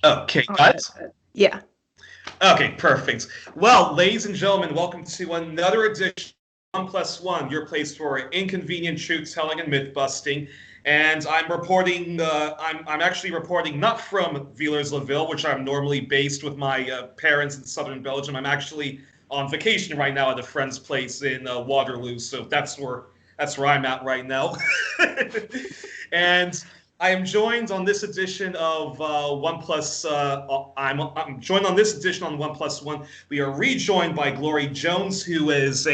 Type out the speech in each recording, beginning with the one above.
Okay, All right. guys. Yeah. Okay, perfect. Well, ladies and gentlemen, welcome to another edition of 1+1, your place for inconvenient truth telling and myth busting. And I'm reporting. I'm actually reporting not from Villers-le-Ville, which I'm normally based with my parents in southern Belgium. I'm actually on vacation right now at a friend's place in Waterloo, so that's where I'm at right now. And I am joined on this edition of One Plus. I'm joined on this edition on 1+1. We are rejoined by Glory Jones, who is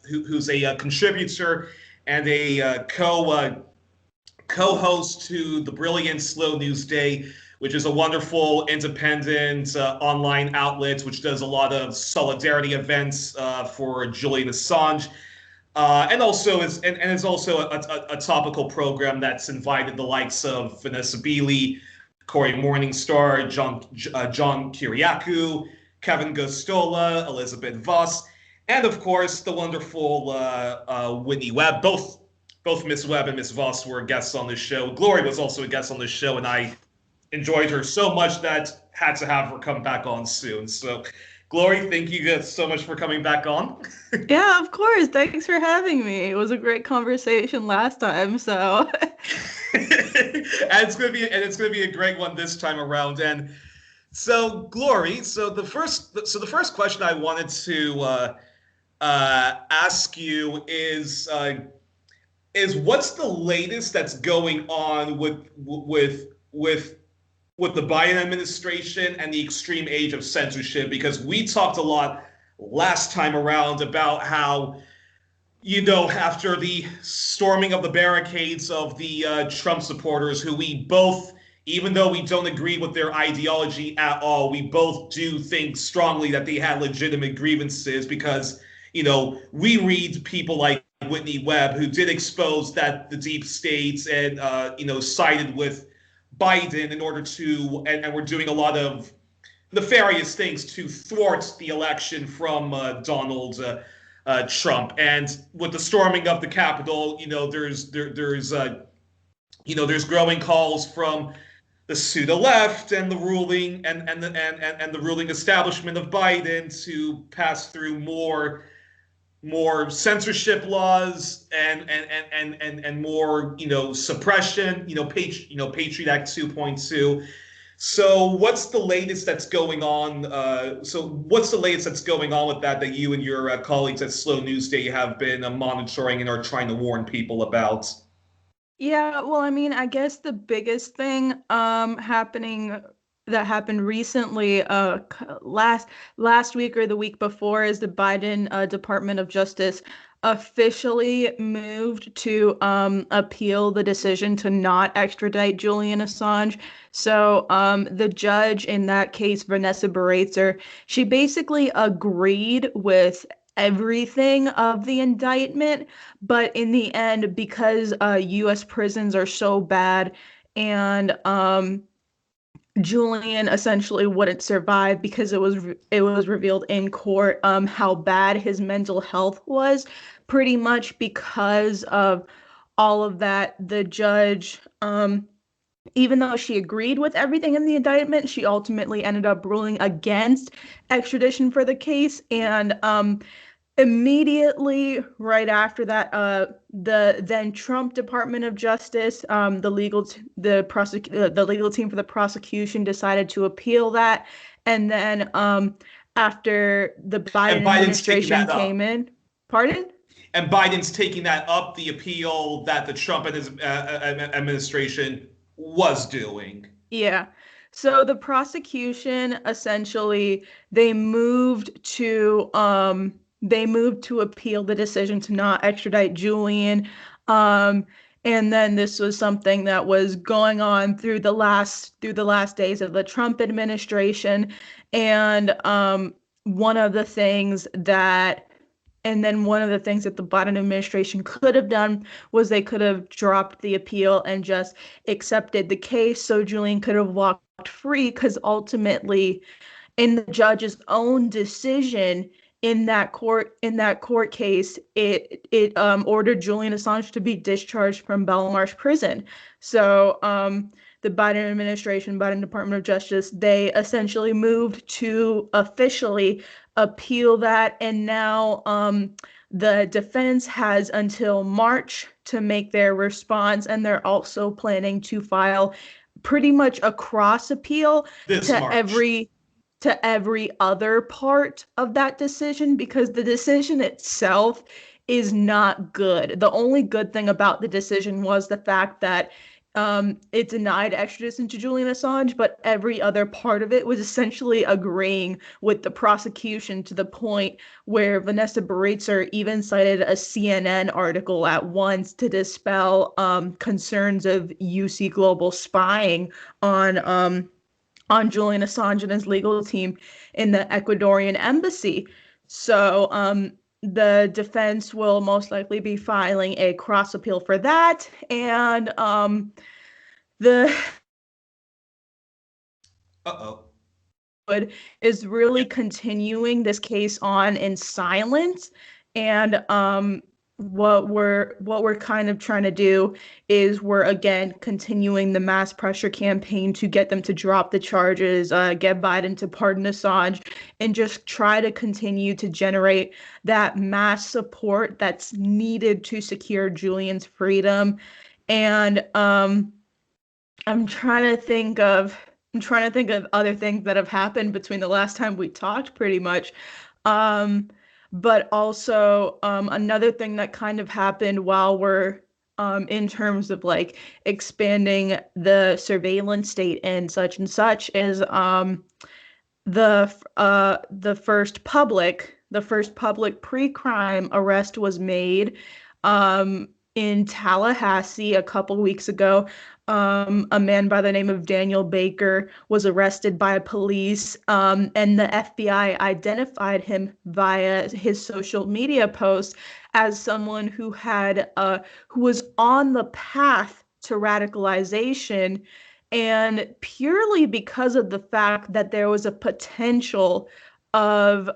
who's a contributor and a co-host to the brilliant Slow News Day, which is a wonderful independent online outlet which does a lot of solidarity events for Julian Assange. And it's also a topical program that's invited the likes of Vanessa Beeley, Cory Morningstar, John Kiriakou, Kevin Gosztola, Elizabeth Voss, and of course the wonderful Whitney Webb. Both Miss Webb and Miss Voss were guests on this show. Glory was also a guest on this show, and I enjoyed her so much that had to have her come back on soon. So, Glory, thank you guys so much for coming back on. Yeah, of course. Thanks for having me. It was a great conversation last time, so And it's gonna be a great one this time around. And so, Glory, so the first question I wanted to ask you is what's the latest that's going on with the Biden administration and the extreme age of censorship? Because we talked a lot last time around about how, after the storming of the barricades of the Trump supporters, who we both, even though we don't agree with their ideology at all, we both do think strongly that they had legitimate grievances because, we read people like Whitney Webb, who did expose that the deep states and, sided with Biden in order to, and we're doing a lot of nefarious things to thwart the election from Donald Trump. And with the storming of the Capitol, there's growing calls from the pseudo left and the ruling and the ruling establishment of Biden to pass through more censorship laws and more suppression, Patriot Act 2.2. So what's the latest that's going on? What's the latest that's going on with that you and your colleagues at Slow News Day have been monitoring and are trying to warn people about? yeah, well, I mean, I guess the biggest thing happening that happened recently last week or the week before is the Biden Department of Justice officially moved to appeal the decision to not extradite Julian Assange. So the judge in that case, Vanessa Beeley, she basically agreed with everything of the indictment, but in the end, because U.S. prisons are so bad and Julian essentially wouldn't survive because it was revealed in court how bad his mental health was, pretty much because of all of that. The judge, even though she agreed with everything in the indictment, she ultimately ended up ruling against extradition for the case. And immediately right after that, the then Trump Department of Justice, the legal team for the prosecution decided to appeal that, and then after the And Biden Biden's taking administration that up. came in, pardon? And Biden's taking that up, the appeal that the Trump and his administration was doing. Yeah. So the prosecution essentially they moved to appeal the decision to not extradite Julian. Um and then this was something that was going on through the last days of the Trump administration. And one of the things that one of the things that the Biden administration could have done was they could have dropped the appeal and just accepted the case so Julian could have walked free, because ultimately, in the judge's own decision, in that court case, it ordered Julian Assange to be discharged from Belmarsh prison. So the Biden administration, Biden Department of Justice, they essentially moved to officially appeal that, and now the defense has until March to make their response, and they're also planning to file pretty much a cross appeal to every other part of that decision, because the decision itself is not good. The only good thing about the decision was the fact that it denied extradition to Julian Assange, but every other part of it was essentially agreeing with the prosecution, to the point where Vanessa Beeley even cited a CNN article at once to dispel concerns of UC global spying on Julian Assange and his legal team in the Ecuadorian embassy. So the defense will most likely be filing a cross appeal for that, and the is really continuing this case on in silence. And what we're kind of trying to do is we're again continuing the mass pressure campaign to get them to drop the charges, get Biden to pardon Assange, and just try to continue to generate that mass support that's needed to secure Julian's freedom. And I'm trying to think of other things that have happened between the last time we talked, pretty much. But also another thing that kind of happened while we're in terms of like expanding the surveillance state and such is the first public pre-crime arrest was made in Tallahassee a couple weeks ago. A man by the name of Daniel Baker was arrested by police, and the FBI identified him via his social media posts as someone who was on the path to radicalization, and purely because of the fact that there was a potential of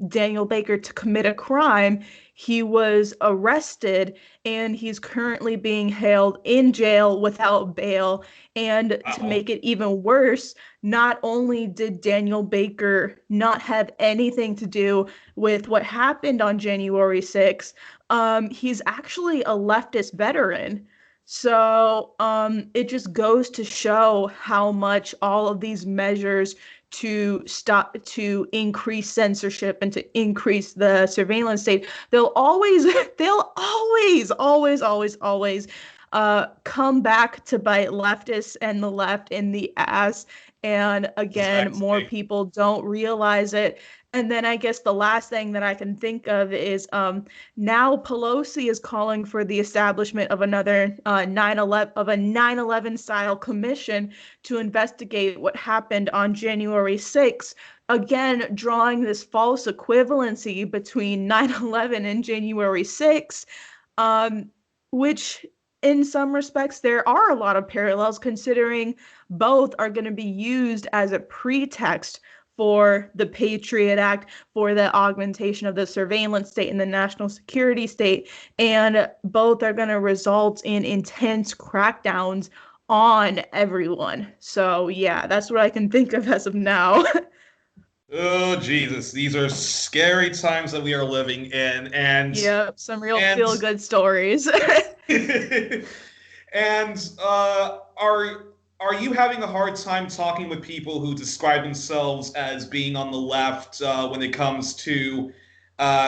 Daniel Baker to commit a crime, he was arrested, and he's currently being held in jail without bail. And to make it even worse, not only did Daniel Baker not have anything to do with what happened on January 6th, he's actually a leftist veteran. So it just goes to show how much all of these measures to increase censorship and to increase the surveillance state, they'll always come back to bite leftists and the left in the ass. And again, more people don't realize it. And then I guess the last thing that I can think of is now Pelosi is calling for the establishment of another 9/11 style commission to investigate what happened on January 6th. Again, drawing this false equivalency between 9/11 and January 6th, which in some respects there are a lot of parallels, considering both are going to be used as a pretext for the Patriot Act, for the augmentation of the surveillance state and the national security state, and both are going to result in intense crackdowns on everyone. So yeah, that's what I can think of as of now. Oh, Jesus. These are scary times that we are living in. And yep, some real feel-good stories. And are you having a hard time talking with people who describe themselves as being on the left when it comes to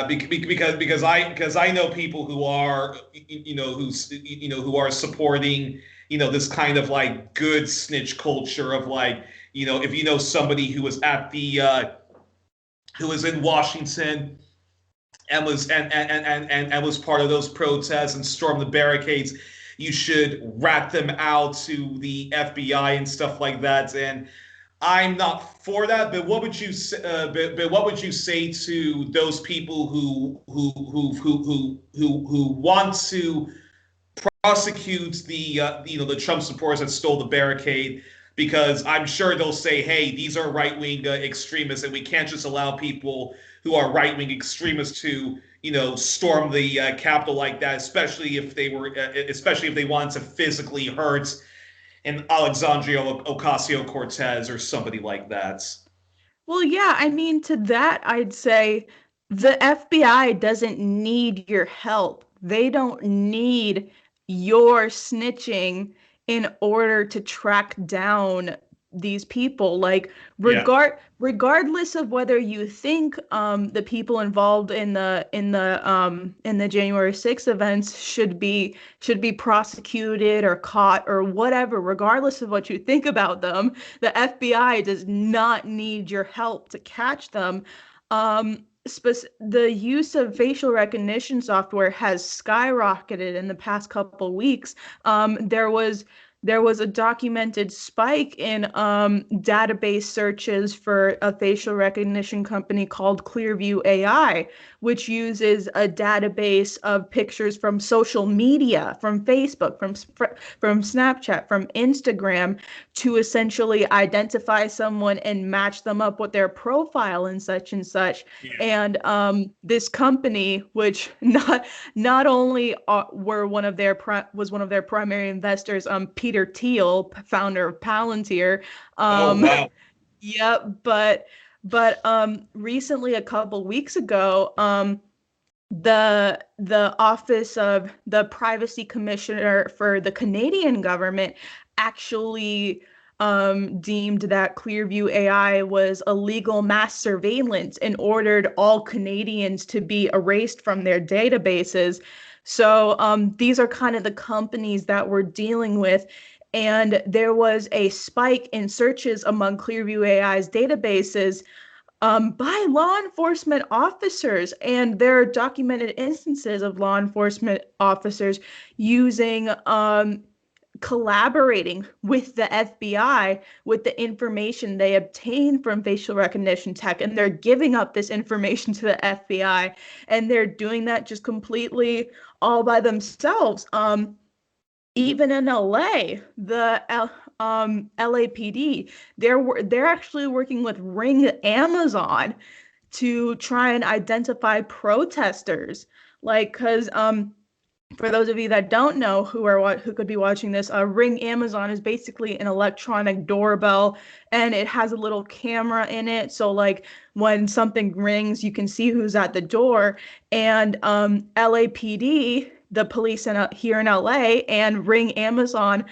because I know people who are who are supporting this kind of like good snitch culture of like if you know somebody who was at the who was in Washington and was part of those protests and stormed the barricades, you should rat them out to the FBI and stuff like that. And I'm not for that. But what would you say? But what would you say to those people who want to prosecute the the Trump supporters that stole the barricade? because I'm sure they'll say, hey, these are right-wing extremists, and we can't just allow people who are right-wing extremists to, storm the Capitol like that, especially if they wanted to physically hurt an Alexandria Ocasio-Cortez or somebody like that. Well, yeah, I mean, to that, I'd say the FBI doesn't need your help. They don't need your snitching in order to track down these people. Like, Yeah. regardless of whether you think the people involved in the January 6th events should be prosecuted or caught or whatever, regardless of what you think about them, the FBI does not need your help to catch them. The use of facial recognition software has skyrocketed in the past couple of weeks. There was a documented spike in database searches for a facial recognition company called Clearview AI, which uses a database of pictures from social media, from Facebook, from Snapchat, from Instagram, to essentially identify someone and match them up with their profile and such and such. Yeah. And this company, which not only was one of their primary investors, Peter Thiel, founder of Palantir. Oh, wow. Yeah, but recently, a couple weeks ago, the office of the privacy commissioner for the Canadian government actually deemed that Clearview AI was illegal mass surveillance and ordered all Canadians to be erased from their databases. So these are kind of the companies that we're dealing with. And there was a spike in searches among Clearview AI's databases by law enforcement officers. And there are documented instances of law enforcement officers using collaborating with the FBI with the information they obtain from facial recognition tech, and they're giving up this information to the FBI, and they're doing that just completely all by themselves. Even in LA, the LAPD, they're actually working with Ring Amazon to try and identify protesters, like, because for those of you that don't know who could be watching this, Ring Amazon is basically an electronic doorbell, and it has a little camera in it. So like when something rings, you can see who's at the door. And LAPD, the police here in LA, and Ring Amazon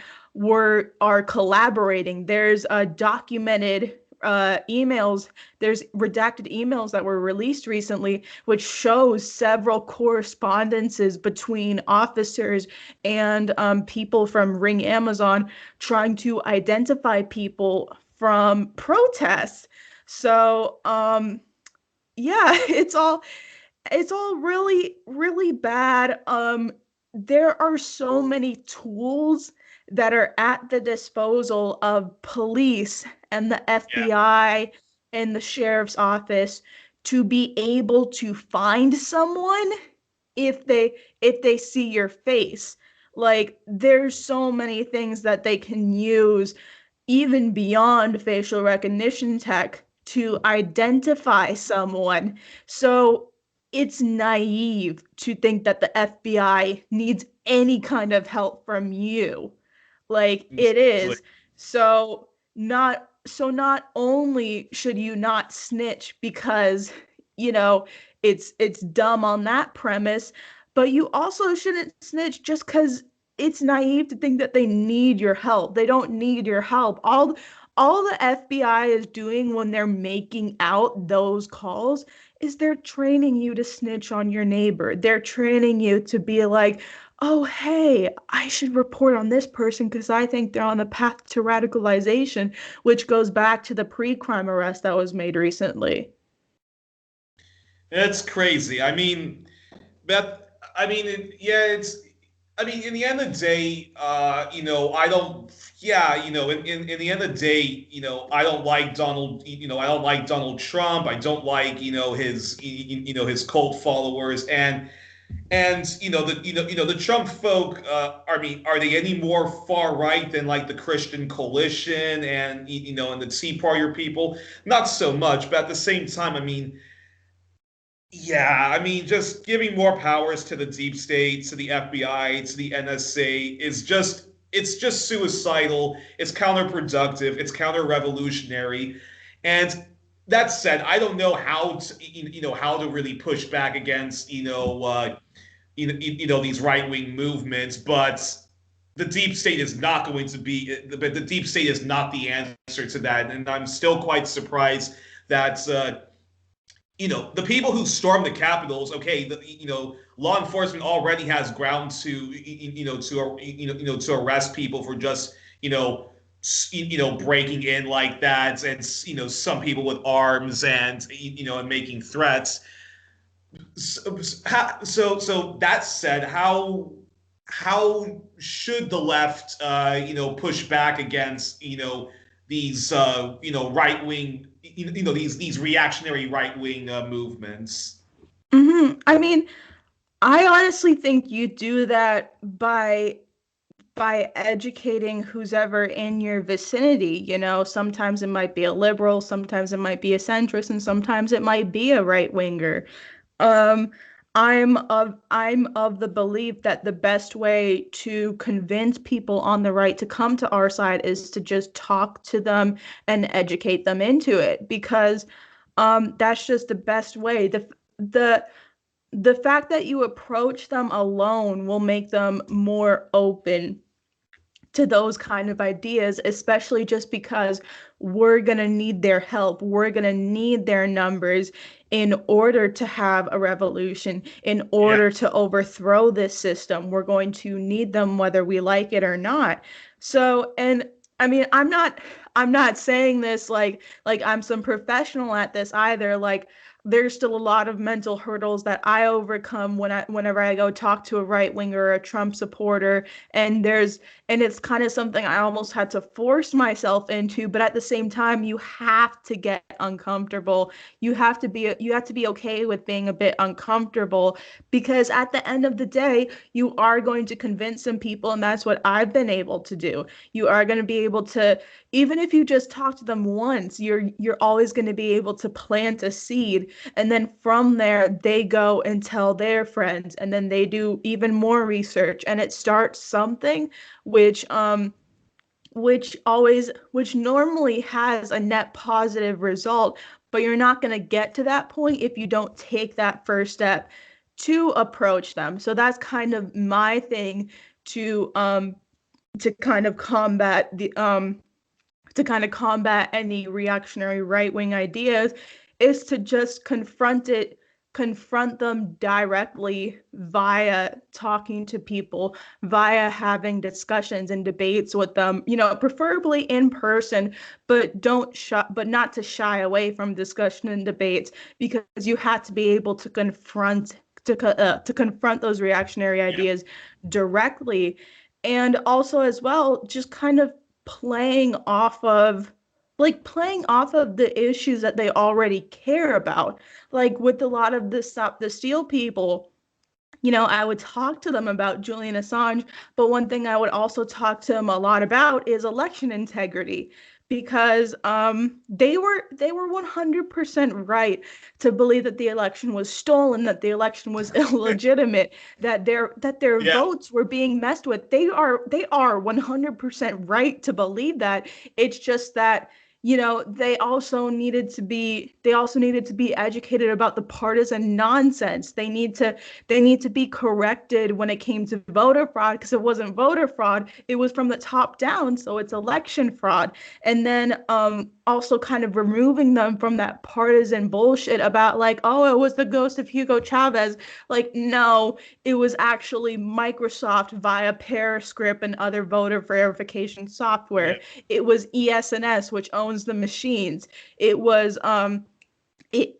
are collaborating. There's documented emails. There's redacted emails that were released recently, which shows several correspondences between officers and people from Ring Amazon trying to identify people from protests. So yeah, it's all really, really bad. There are so many tools that are at the disposal of police and the FBI and the sheriff's office to be able to find someone if they see your face. Like, there's so many things that they can use even beyond facial recognition tech to identify someone. So it's naive to think that the FBI needs any kind of help from you. Like, it is. So not only should you not snitch because, it's dumb on that premise, but you also shouldn't snitch just because it's naive to think that they need your help. They don't need your help. All the FBI is doing when they're making out those calls is they're training you to snitch on your neighbor. They're training you to be like, oh, hey, I should report on this person because I think they're on the path to radicalization, which goes back to the pre-crime arrest that was made recently. It's crazy. I mean, Beth, in the end of the day, I don't, in the end of the day, I don't like I don't like Donald Trump. I don't like, his cult followers. And And the Trump folk. I mean, are they any more far right than like the Christian Coalition and and the Tea Party people? Not so much, but at the same time, I mean, yeah, I mean, just giving more powers to the deep state, to the FBI, to the NSA is just it's just suicidal. It's counterproductive. It's counter-revolutionary. And that said, I don't know how to how to really push back against these right-wing movements, but the deep state is not going to be the deep state is not the answer to that. And I'm still quite surprised that the people who stormed the capitals, okay, law enforcement already has ground to to arrest people for just breaking in like that, and some people with arms and and making threats. So that said, how should the left push back against these right wing these reactionary right wing movements? I mean, I honestly think you do that by educating who's ever in your vicinity. Sometimes it might be a liberal, sometimes it might be a centrist, and sometimes it might be a right winger. Um, I'm of the belief that the best way to convince people on the right to come to our side is to just talk to them and educate them into it, because that's just the best way. The fact that you approach them alone will make them more open to those kind of ideas, especially just because we're going to need their help. We're going to need their numbers in order to have a revolution, in order to overthrow this system. We're going to need them whether we like it or not. So, and I mean, I'm not saying this like I'm some professional at this either. Like, there's still a lot of mental hurdles that I overcome whenever I go talk to a right winger or a Trump supporter, and it's kind of something I almost had to force myself into. But at the same time, you have to get uncomfortable. You have to be okay with being a bit uncomfortable, because at the end of the day, you are going to convince some people, and that's what I've been able to do. You are going to be able to, even if you just talk to them once, you're always going to be able to plant a seed, and then from there they go and tell their friends, and then they do even more research, and it starts something which normally has a net positive result. But you're not going to get to that point if you don't take that first step to approach them. So that's kind of my thing to kind of combat any reactionary right-wing ideas, is to just confront them directly via talking to people, via having discussions and debates with them, preferably in person, but not to shy away from discussion and debates, because you have to be able to confront those reactionary ideas directly. And also, as well, just kind of playing off of the issues that they already care about. Like with a lot of the Stop the Steal people, I would talk to them about Julian Assange, but one thing I would also talk to them a lot about is election integrity, because they were 100% right to believe that the election was stolen, that the election was illegitimate, that their votes were being messed with. They are 100% right to believe that. It's just that they also needed to be educated about the partisan nonsense. They need to be corrected when it came to voter fraud, because it wasn't voter fraud, it was from the top down, so it's election fraud. And then also kind of removing them from that partisan bullshit about like, oh, it was the ghost of Hugo Chavez. Like, no, it was actually Microsoft via Periscript and other voter verification software. It was ESNS, which owns the machines. It was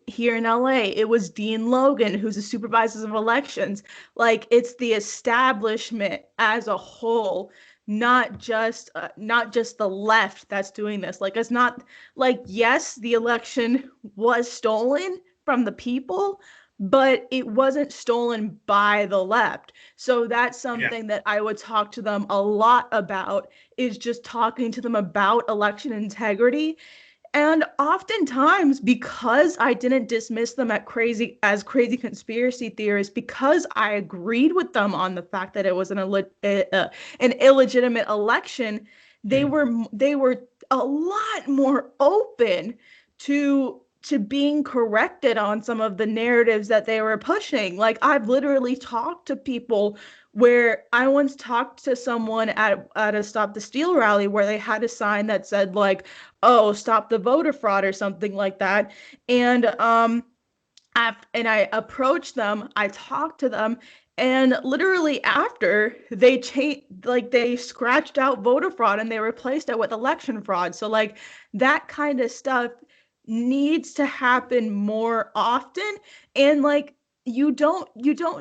here in LA, it was Dean Logan, who's the supervisor of elections. Like, it's the establishment as a whole, not just the left that's doing this. Like, it's not like, yes, the election was stolen from the people, but it wasn't stolen by the left. So that's something that I would talk to them a lot about, is just talking to them about election integrity. And oftentimes, because I didn't dismiss them as crazy conspiracy theorists, because I agreed with them on the fact that it was an illegitimate election, they were a lot more open to being corrected on some of the narratives that they were pushing. Like, I've literally talked to people where I once talked to someone at a Stop the Steal rally where they had a sign that said, like, oh, stop the voter fraud or something like that. And I approached them, I talked to them, and literally after they changed, like, they scratched out voter fraud and they replaced it with election fraud. So like that kind of stuff needs to happen more often. And like, you don't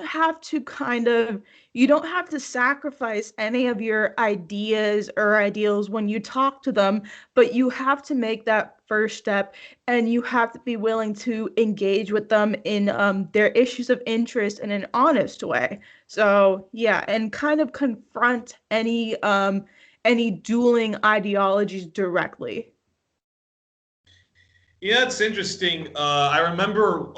have to you don't have to sacrifice any of your ideas or ideals when you talk to them, but you have to make that first step, and you have to be willing to engage with them in their issues of interest in an honest way. So yeah, and kind of confront any dueling ideologies directly. Yeah, it's interesting. I remember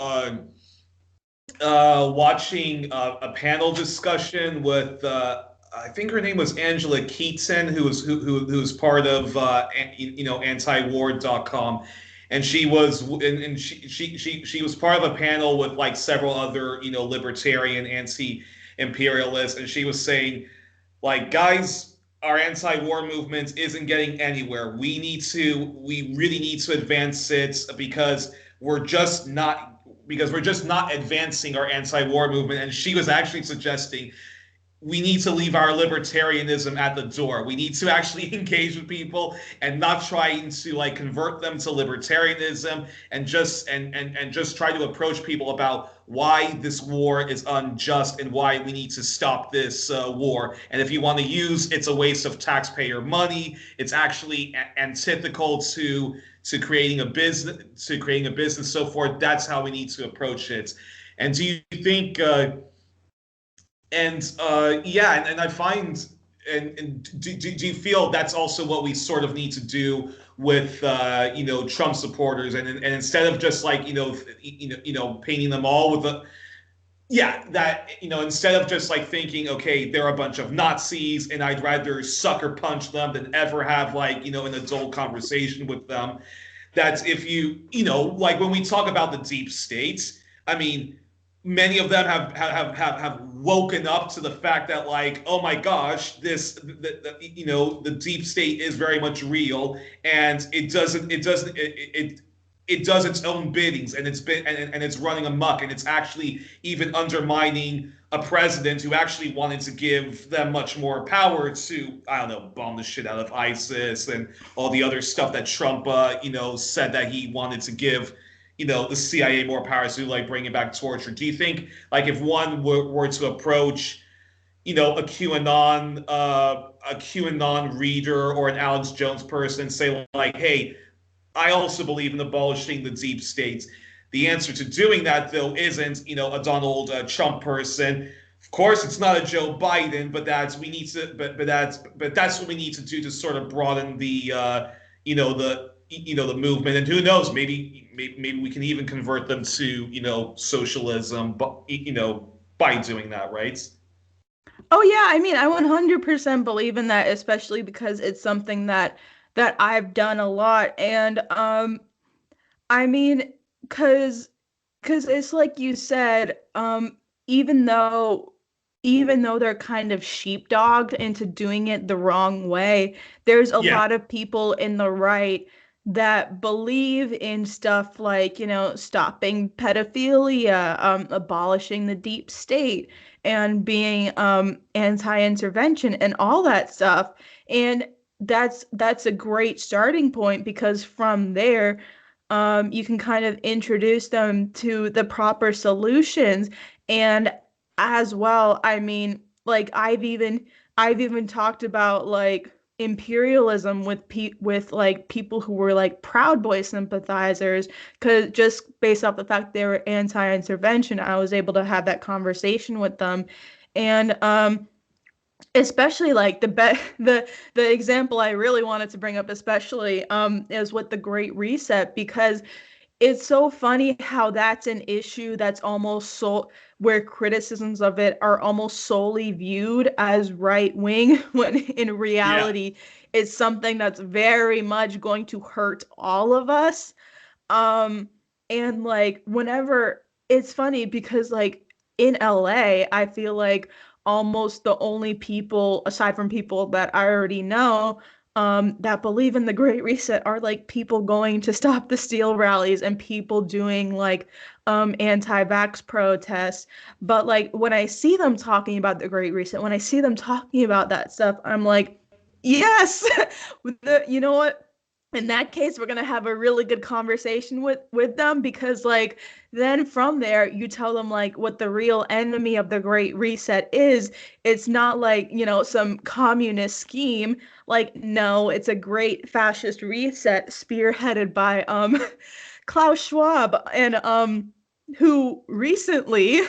watching a panel discussion with I think her name was Angela Keaton, who was part of antiwar.com, and she was part of a panel with like several other libertarian anti-imperialists, and she was saying, like, guys, our anti-war movement isn't getting anywhere. We really need to advance it because we're just not advancing our anti-war movement. And she was actually suggesting we need to leave our libertarianism at the door. We need to actually engage with people and not trying to like convert them to libertarianism, and just try to approach people about why this war is unjust and why we need to stop this war. And if you want to use, it's a waste of taxpayer money. It's actually antithetical to creating a business, so forth. That's how we need to approach it. And do you think? And I find, and do you feel that's also what we sort of need to do with Trump supporters, and instead of just like painting them all with a instead of just like thinking, okay, they're a bunch of Nazis and I'd rather sucker punch them than ever have like an adult conversation with them. That's if like when we talk about the deep states, I mean, many of them have woken up to the fact that, like, oh my gosh, the deep state is very much real, and it does its own biddings, and it's running amok, and it's actually even undermining a president who actually wanted to give them much more power to, I don't know, bomb the shit out of ISIS and all the other stuff that Trump said that he wanted to give the CIA more power to, like bringing back torture. Do you think, like, if one were to approach, a QAnon reader or an Alex Jones person, and say like, hey, I also believe in abolishing the deep states. The answer to doing that, though, isn't a Donald Trump person. Of course, it's not a Joe Biden, but that's what we need to do to sort of broaden the movement. And who knows, maybe we can even convert them to socialism, but by doing that, right? Oh yeah, I mean, I 100% believe in that, especially because it's something that I've done a lot. And I mean, cause it's like you said, even though they're kind of sheepdogged into doing it the wrong way, there's a lot of people in the right that believe in stuff like, stopping pedophilia, abolishing the deep state, and being anti-intervention and all that stuff. And that's a great starting point, because from there, you can kind of introduce them to the proper solutions. And as well, I mean, like, I've even talked about, like, imperialism with like people who were like Proud Boy sympathizers, because just based off the fact they were anti-intervention, I was able to have that conversation with them. And especially like the example I really wanted to bring up especially is with the Great Reset, because it's so funny how that's an issue that's almost so where criticisms of it are almost solely viewed as right wing when in Yeah. reality it's something that's very much going to hurt all of us. And like whenever it's funny because like in LA, I feel like almost the only people aside from people that I already know that believe in the Great Reset are like people going to stop the steal rallies and people doing like anti-vax protests. But like when I see them talking about the Great Reset, when I see them talking about that stuff, I'm like, yes, you know what? In that case, we're gonna have a really good conversation with them, because like then from there you tell them like what the real enemy of the Great Reset is. It's not like, you know, some communist scheme. Like, no, it's a great fascist reset spearheaded by Klaus Schwab, and who recently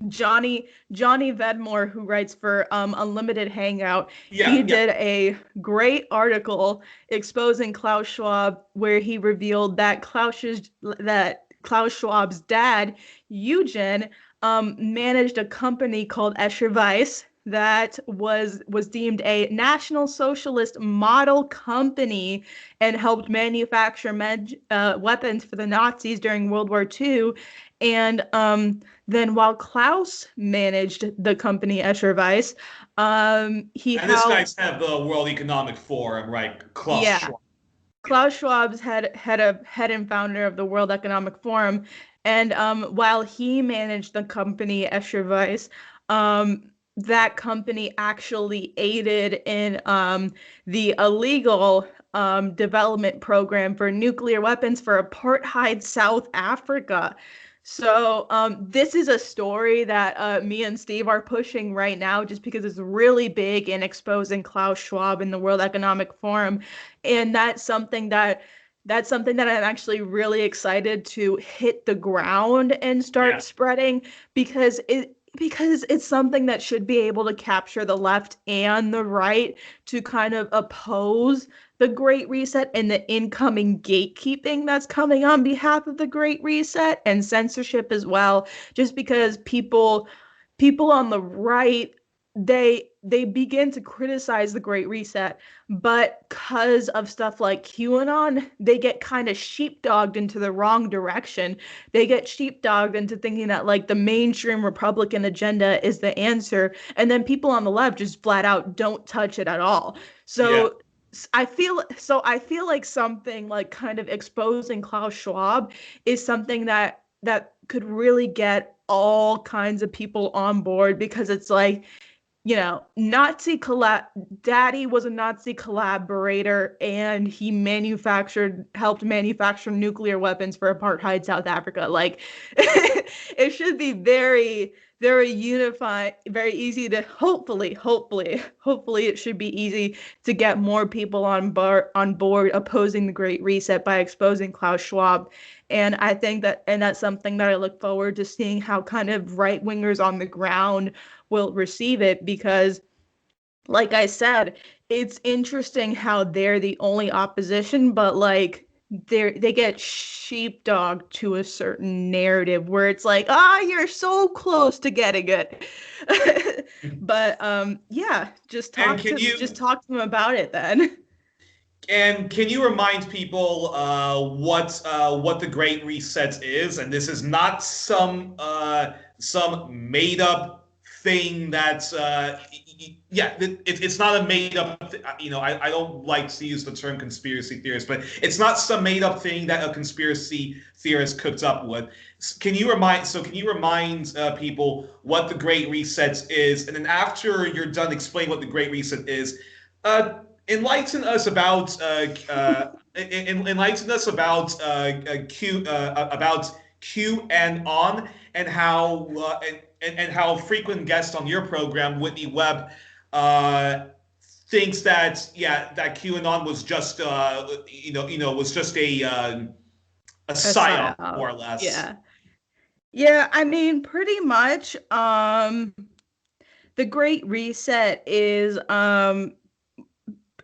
Johnny Vedmore, who writes for Unlimited Hangout, he Yeah, yeah. did a great article exposing Klaus Schwab, where he revealed that Klaus Schwab's dad, Eugen, managed a company called Escher Weiss that was deemed a National Socialist model company and helped manufacture weapons for the Nazis during World War II. And then while Klaus managed the company Escher Weiss, he And this helped, guy's head of the World Economic Forum, right? Klaus yeah, Schwab. Klaus Schwab's head and founder of the World Economic Forum. And while he managed the company Escher Weiss, that company actually aided in the illegal development program for nuclear weapons for apartheid South Africa. So this is a story that me and Steve are pushing right now just because it's really big in exposing Klaus Schwab in the World Economic Forum. And that's something that I'm actually really excited to hit the ground and start Yeah. spreading, because it's something that should be able to capture the left and the right to kind of oppose the Great Reset and the incoming gatekeeping that's coming on behalf of the Great Reset and censorship as well. Just because people on the right, they begin to criticize the Great Reset, but because of stuff like QAnon, they get kind of sheepdogged into the wrong direction. They get sheepdogged into thinking that like the mainstream Republican agenda is the answer, and then people on the left just flat out don't touch it at all. Yeah. So I feel like something like kind of exposing Klaus Schwab is something that could really get all kinds of people on board, because it's like, you know, Daddy was a Nazi collaborator, and he helped manufacture nuclear weapons for apartheid South Africa. Like, it should be very, very unified, very easy to hopefully it should be easy to get more people on board opposing the Great Reset by exposing Klaus Schwab. And that's something that I look forward to seeing how kind of right wingers on the ground will receive it, because like I said, it's interesting how they're the only opposition, but like they get sheepdog to a certain narrative where it's like, you're so close to getting it. But yeah, And can just you talk to them about it then. and can you remind people what the Great Reset is? And this is not some made up thing that's yeah, it's not a made up. You know, I don't like to use the term conspiracy theorist, but it's not some made up thing that a conspiracy theorist cooked up with. Can you remind? So can you remind people what the Great Reset is, and then after you're done, explain what the Great Reset is. Enlighten us about enlighten us about Q and on, and how frequent guest on your program, Whitney Webb, thinks that that QAnon was just was just a psyop, more or less. Yeah. Yeah, I mean, pretty much. The Great Reset is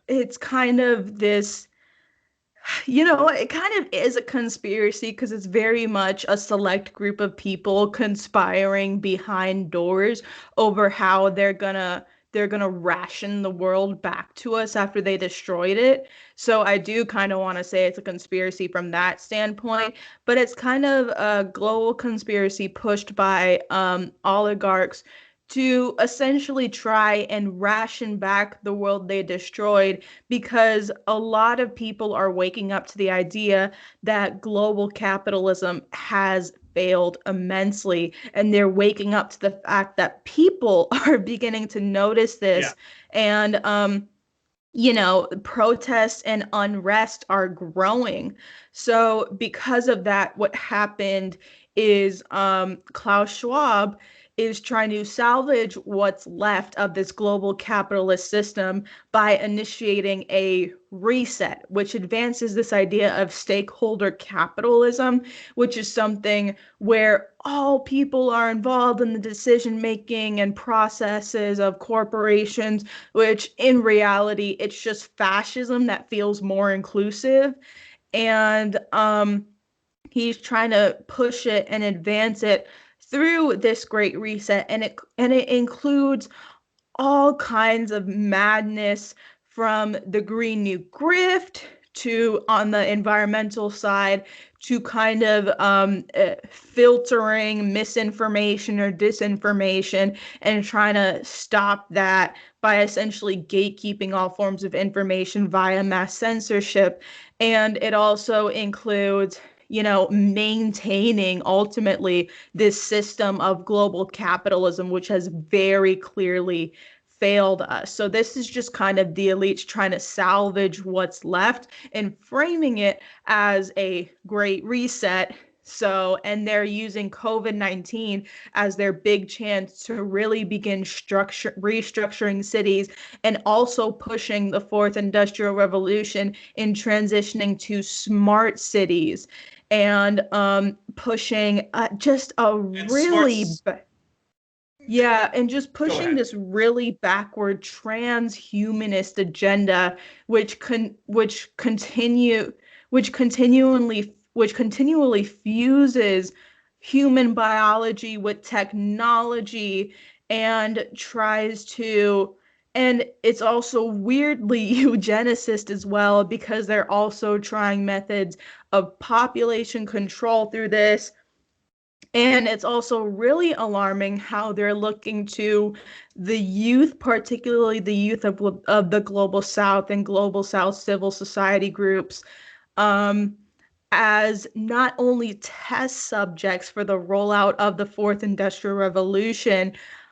it's kind of this, it kind of is a conspiracy because it's very much a select group of people conspiring behind doors over how they're gonna ration the world back to us after they destroyed it. So I do kind of want to say it's a conspiracy from that standpoint, but it's kind of a global conspiracy pushed by oligarchs to essentially try and ration back the world they destroyed, because a lot of people are waking up to the idea that global capitalism has failed immensely, and they're waking up to the fact that people are beginning to notice this. And protests and unrest are growing. So because of that, what happened is Klaus Schwab is trying to salvage what's left of this global capitalist system by initiating a reset, which advances this idea of stakeholder capitalism, which is something where all people are involved in the decision making and processes of corporations, which in reality, it's just fascism that feels more inclusive. And he's trying to push it and advance it through this Great Reset, and it includes all kinds of madness, from the Green New Grift to, on the environmental side, to kind of filtering misinformation or disinformation and trying to stop that by essentially gatekeeping all forms of information via mass censorship. And it also includes maintaining ultimately this system of global capitalism, which has very clearly failed us. So this is just kind of the elites trying to salvage what's left and framing it as a great reset. So, and they're using COVID-19 as their big chance to really begin restructuring cities, and also pushing the fourth industrial revolution in transitioning to smart cities, and pushing just a really and just pushing this really backward transhumanist agenda, which continually fuses human biology with technology, and tries to, and it's also weirdly eugenicist as well, because they're also trying methods of population control through this. And it's also really alarming how they're looking to the youth, particularly the youth of the Global South and Global South civil society groups, as not only test subjects for the rollout of the fourth industrial revolution,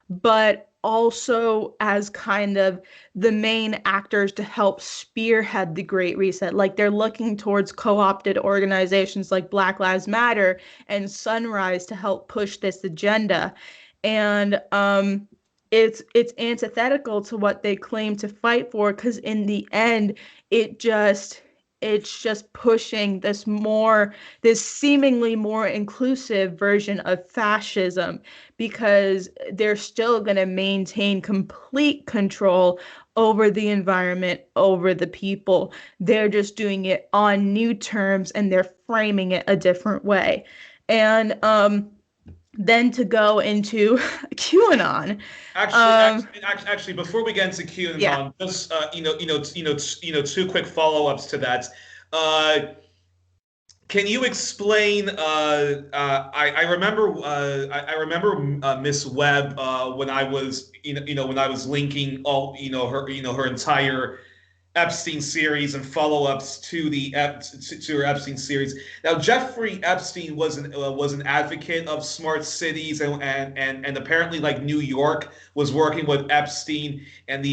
but also as kind of the main actors to help spearhead the Great Reset. Like, they're looking towards co-opted organizations like Black Lives Matter and Sunrise to help push this agenda. And it's antithetical to what they claim to fight for, because in the end, it's just pushing this seemingly more inclusive version of fascism, because they're still going to maintain complete control over the environment, over the people. They're just doing it on new terms, and they're framing it a different way. And then to go into QAnon. Actually, before we get into QAnon, just two quick follow-ups to that. Can you explain? I remember Miss Webb when I was when I was linking all her entire Epstein series and follow-ups to her Epstein series. Now, Jeffrey Epstein was an advocate of smart cities, and apparently, like, New York was working with Epstein and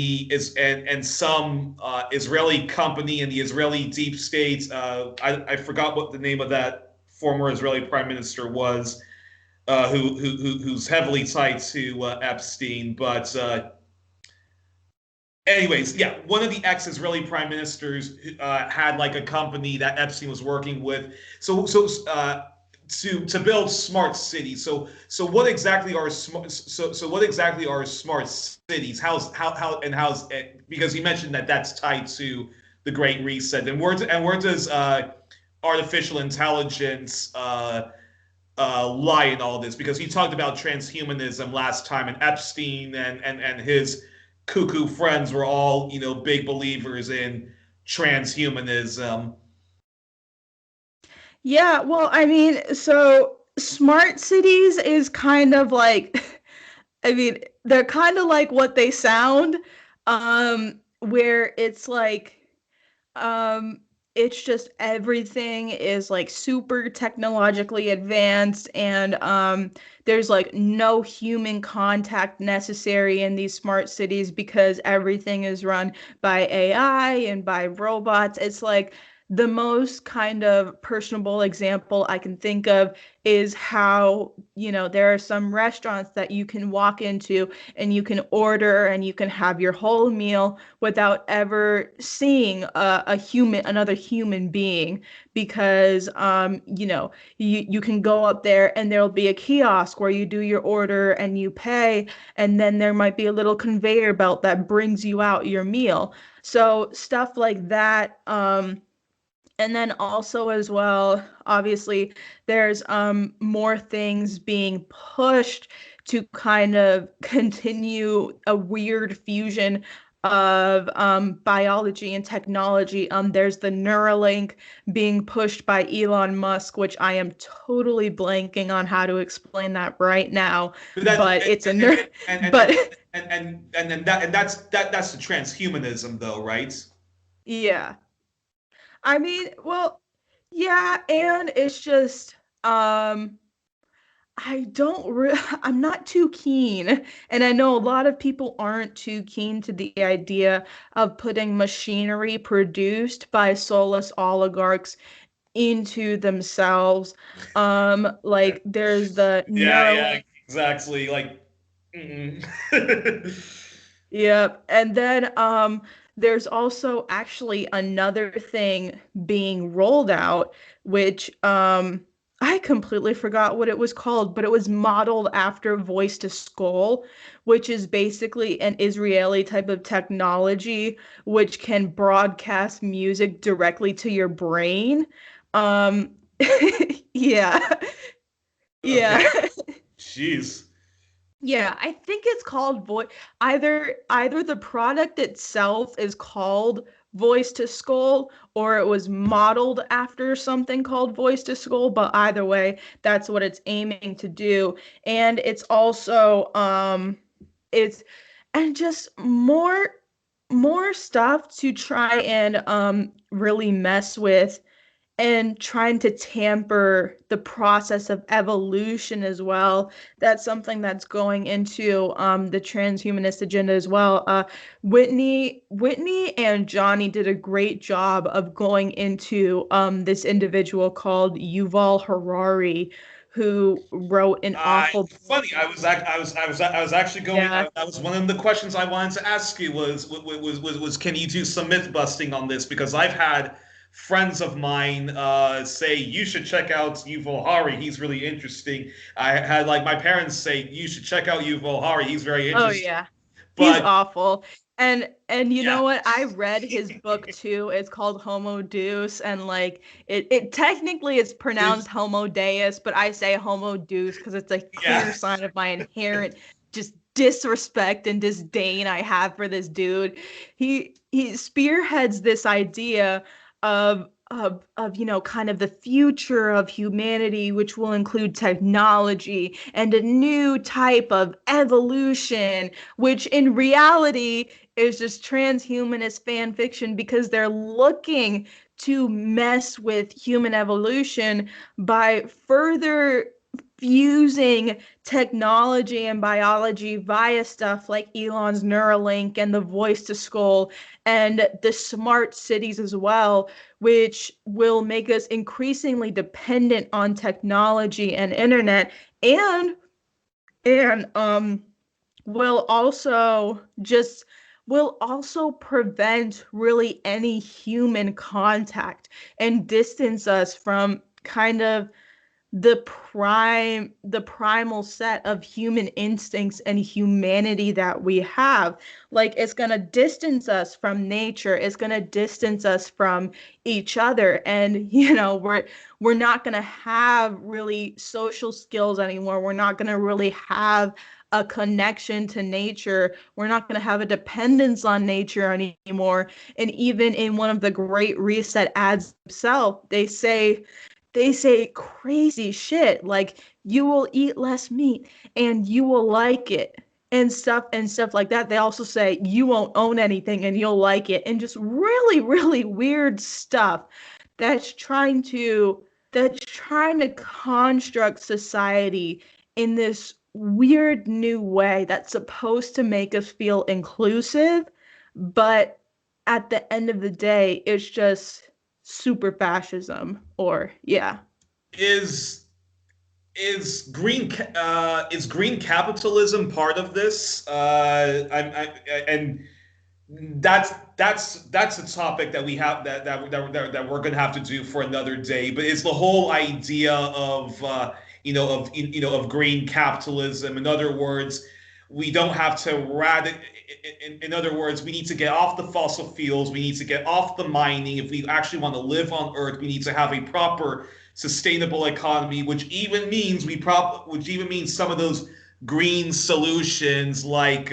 some Israeli company in the Israeli deep state. I forgot what the name of that former Israeli prime minister was, who's heavily tied to Epstein, but. anyways, yeah, one of the ex-Israeli prime ministers had like a company that Epstein was working with. To build smart cities. So what exactly are smart cities? How's it, because you mentioned that that's tied to the Great Reset, and where does artificial intelligence lie in all this? Because you talked about transhumanism last time, and Epstein and his cuckoo friends were all, big believers in transhumanism. Yeah, well, I mean, so smart cities is kind of like, I mean, they're kind of like what they sound, where it's like, um, it's just everything is like super technologically advanced, and there's like no human contact necessary in these smart cities because everything is run by AI and by robots. It's like the most kind of personable example I can think of is how, there are some restaurants that you can walk into and you can order and you can have your whole meal without ever seeing another human being, because you can go up there and there'll be a kiosk where you do your order and you pay, and then there might be a little conveyor belt that brings you out your meal. So stuff like that. And then also as well, obviously, there's more things being pushed to kind of continue a weird fusion of biology and technology. There's the Neuralink being pushed by Elon Musk, which I am totally blanking on how to explain that right now. But it's a nerd. But That's the transhumanism, though, right? yeah. I mean, well, yeah, and it's just I'm not too keen, and I know a lot of people aren't too keen to the idea of putting machinery produced by soulless oligarchs into themselves. Like there's the Yeah, Neuralink. exactly. Like, Yep. And then there's also actually another thing being rolled out, which I completely forgot what it was called, but it was modeled after voice to skull, which is basically an Israeli type of technology which can broadcast music directly to your brain. Um yeah. okay, Yeah. jeez. Yeah, I think it's called voice. Either the product itself is called Voice to Skull, or it was modeled after something called Voice to Skull, but either way, that's what it's aiming to do. And it's also it's and just more stuff to try and really mess with and trying to tamper the process of evolution as well. That's something that's going into the transhumanist agenda as well. Whitney and Johnny did a great job of going into this individual called Yuval Harari, who wrote an awful. Funny. I was actually going. Yeah. That was one of the questions I wanted to ask you. Was can you do some myth busting on this? Because I've had friends of mine say you should check out Yuval Hari. He's really interesting. I had like my parents say you should check out Yuval Hari. He's very Oh interesting. yeah. He's But awful. And you yeah, know what? I read his book too. It's called Homo Deus, and like it technically it's pronounced Homo Deus, but I say Homo Deus because it's a clear yeah. sign of my inherent just disrespect and disdain I have for this dude. He spearheads this idea of kind of the future of humanity, which will include technology and a new type of evolution, which in reality is just transhumanist fan fiction because they're looking to mess with human evolution by further fusing technology and biology via stuff like Elon's Neuralink and the voice to skull and the smart cities as well, which will make us increasingly dependent on technology and internet, and will also just will also prevent really any human contact and distance us from kind of the primal set of human instincts and humanity that we have. Like, it's going to distance us from nature, it's going to distance us from each other, and we're not going to have really social skills anymore. We're not going to really have a connection to nature. We're not going to have a dependence on nature anymore. And even in one of the Great Reset ads themselves, they say crazy shit like, you will eat less meat and you will like it, and stuff like that. They also say you won't own anything and you'll like it, and just really, really weird stuff that's trying to construct society in this weird new way that's supposed to make us feel inclusive, but at the end of the day, it's just super fascism. Or yeah. Is green capitalism part of this? And that's a topic that we have that we're going to have to do for another day. But it's the whole idea of of green capitalism. In other words, we don't have to in other words, we need to get off the fossil fuels. We need to get off the mining. If we actually want to live on Earth, we need to have a proper sustainable economy, which even means some of those green solutions like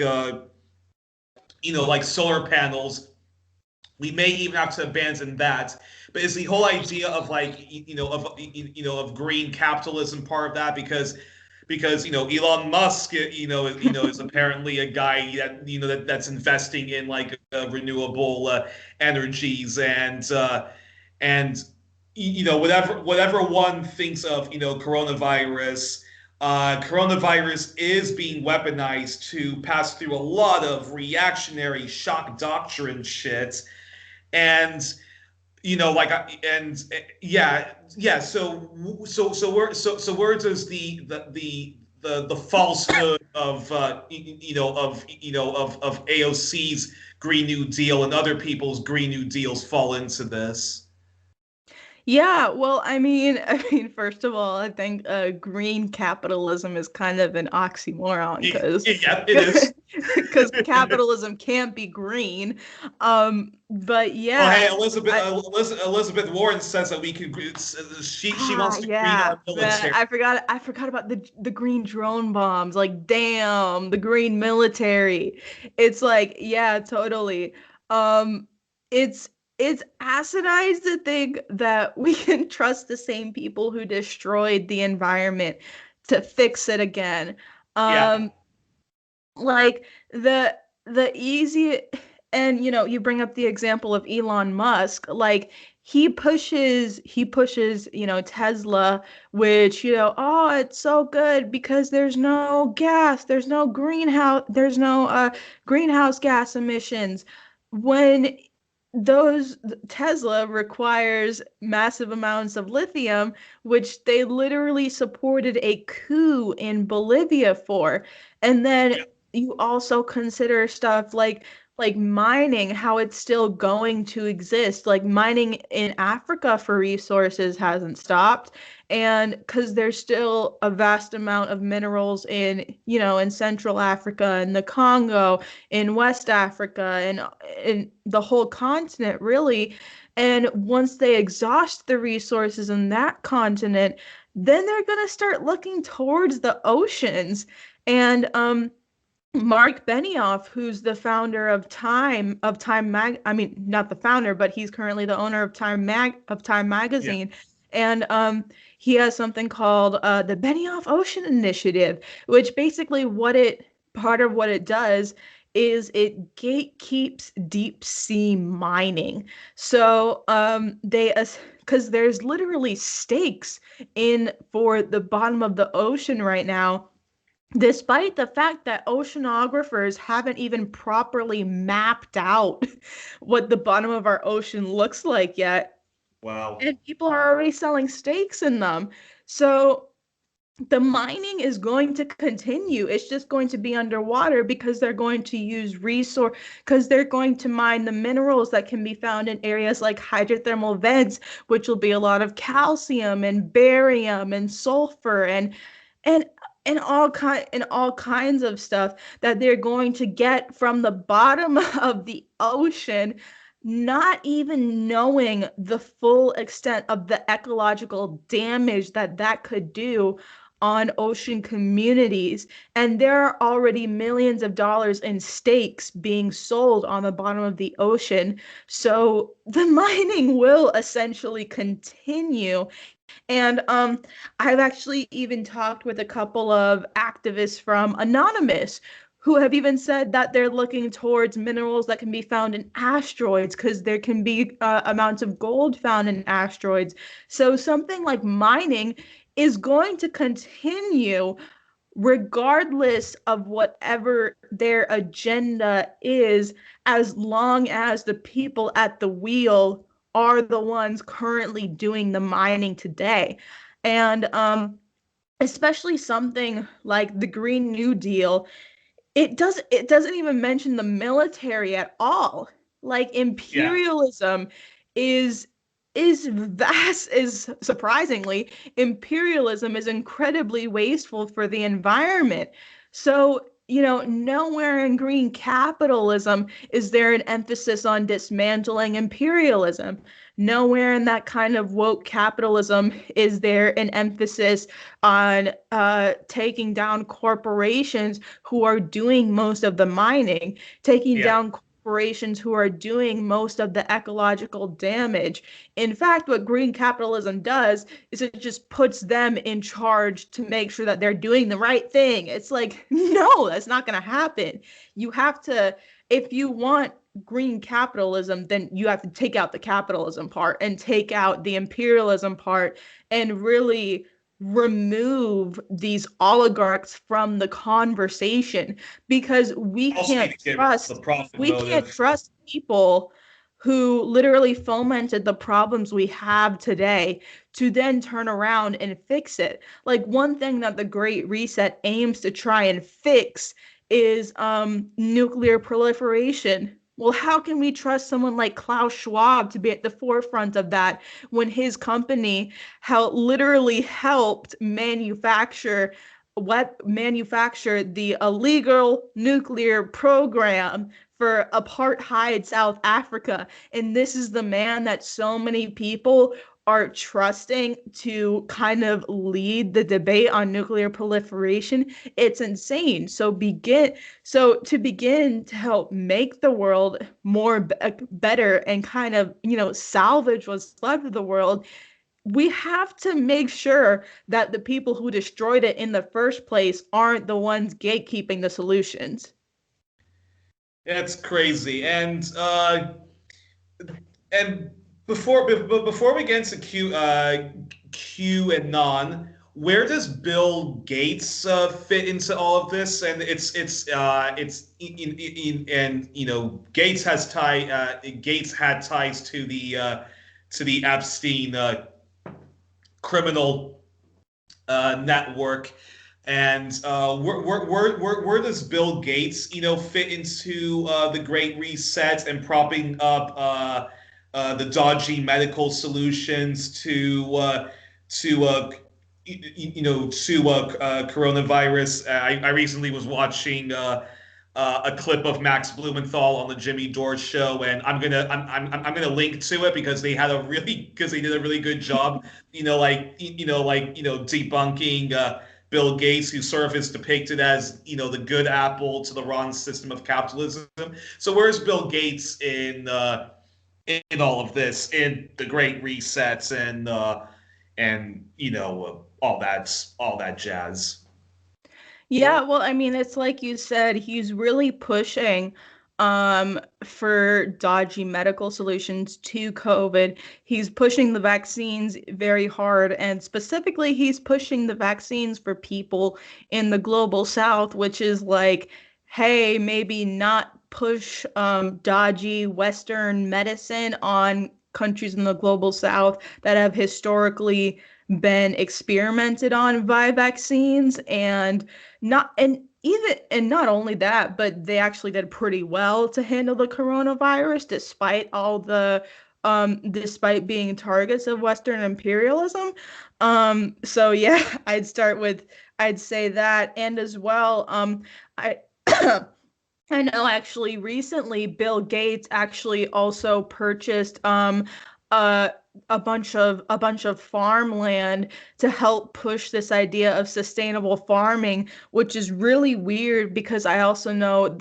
like solar panels. We may even have to abandon that. But is the whole idea of of green capitalism part of that? Because Elon Musk is apparently a guy that's investing in like renewable energies, and whatever one thinks of coronavirus. Coronavirus is being weaponized to pass through a lot of reactionary shock doctrine shit, and yeah. So where does the falsehood of of AOC's Green New Deal and other people's Green New Deals fall into this? Yeah, well, first of all, I think green capitalism is kind of an oxymoron, because Yeah, it is. because capitalism can't be green. But Well, hey, yeah, Elizabeth Warren says that we can. She wants to green yeah, our military. I forgot about the green drone bombs. Like, damn, the green military. It's like, yeah, totally. Um, it's it's asinine to think that we can trust the same people who destroyed the environment to fix it again. Yeah. Um, like, the easy, and you bring up the example of Elon Musk. Like, he pushes Tesla, which, oh, it's so good because there's no gas, there's no greenhouse gas emissions, when those Tesla requires massive amounts of lithium, which they literally supported a coup in Bolivia for. And then you also consider stuff like mining, how it's still going to exist. Like, mining in Africa for resources hasn't stopped, and because there's still a vast amount of minerals in Central Africa and the Congo, in West Africa, and in the whole continent, really. And once they exhaust the resources in that continent, then they're going to start looking towards the oceans. And Mark Benioff, who's the founder of Time Mag, not the founder, but he's currently the owner of Time Yeah. Magazine, and he has something called the Benioff Ocean Initiative, which basically part of what it does is it gatekeeps deep sea mining. So because there's literally stakes in for the bottom of the ocean right now, despite the fact that oceanographers haven't even properly mapped out what the bottom of our ocean looks like yet. Wow. And people are already selling stakes in them. So the mining is going to continue. It's just going to be underwater because they're going to use because they're going to mine the minerals that can be found in areas like hydrothermal vents, which will be a lot of calcium and barium and sulfur and and all kinds of stuff that they're going to get from the bottom of the ocean, not even knowing the full extent of the ecological damage that that could do on ocean communities. And there are already millions of dollars in stakes being sold on the bottom of the ocean. So the mining will essentially continue. And I've actually even talked with a couple of activists from Anonymous who have even said that they're looking towards minerals that can be found in asteroids because there can be amounts of gold found in asteroids. So something like mining is going to continue regardless of whatever their agenda is, as long as the people at the wheel are the ones currently doing the mining today. And especially something like the Green New Deal, it doesn't even mention the military at all. Like Yeah. imperialism is is vast is surprisingly, imperialism is incredibly wasteful for the environment. So, nowhere in green capitalism is there an emphasis on dismantling imperialism. Nowhere in that kind of woke capitalism is there an emphasis on taking down corporations who are doing most of the mining, taking Yeah. down corporations who are doing most of the ecological damage. In fact, what green capitalism does is it just puts them in charge to make sure that they're doing the right thing. It's like, no, that's not going to happen. You have to, if you want green capitalism, then you have to take out the capitalism part and take out the imperialism part and really remove these oligarchs from the conversation, because Also need to get rid of the profit we can't motive. trust people who literally fomented the problems we have today to then turn around and fix it. Like, one thing that the Great Reset aims to try and fix is nuclear proliferation. Well, how can we trust someone like Klaus Schwab to be at the forefront of that when his company literally helped manufacture the illegal nuclear program for apartheid South Africa? And this is the man that so many people are trusting to kind of lead the debate on nuclear proliferation. It's insane. So to begin to help make the world better and kind of, salvage what's left of the world, we have to make sure that the people who destroyed it in the first place aren't the ones gatekeeping the solutions. It's crazy. And before we get into Q and non, where does Bill Gates fit into all of this? And it's and Gates had ties to the Epstein criminal network. And where does Bill Gates, fit into the Great Reset and propping up the dodgy medical solutions to coronavirus? I recently was watching a clip of Max Blumenthal on the Jimmy Dore show, and I'm gonna link to it because they did a really good job, debunking Bill Gates, who sort of is depicted as the good apple to the rotten system of capitalism. So where's Bill Gates in all of this, in the Great Resets and all that jazz? Yeah, well, I mean, it's like you said, he's really pushing for dodgy medical solutions to COVID. He's pushing the vaccines very hard, and specifically he's pushing the vaccines for people in the global south, which is like, hey, maybe not push dodgy Western medicine on countries in the global south that have historically been experimented on via vaccines, and not only that, but they actually did pretty well to handle the coronavirus despite all the despite being targets of Western imperialism. So yeah, I'd say that, and as well, I I know actually recently Bill Gates actually also purchased a a bunch of farmland to help push this idea of sustainable farming, which is really weird because I also know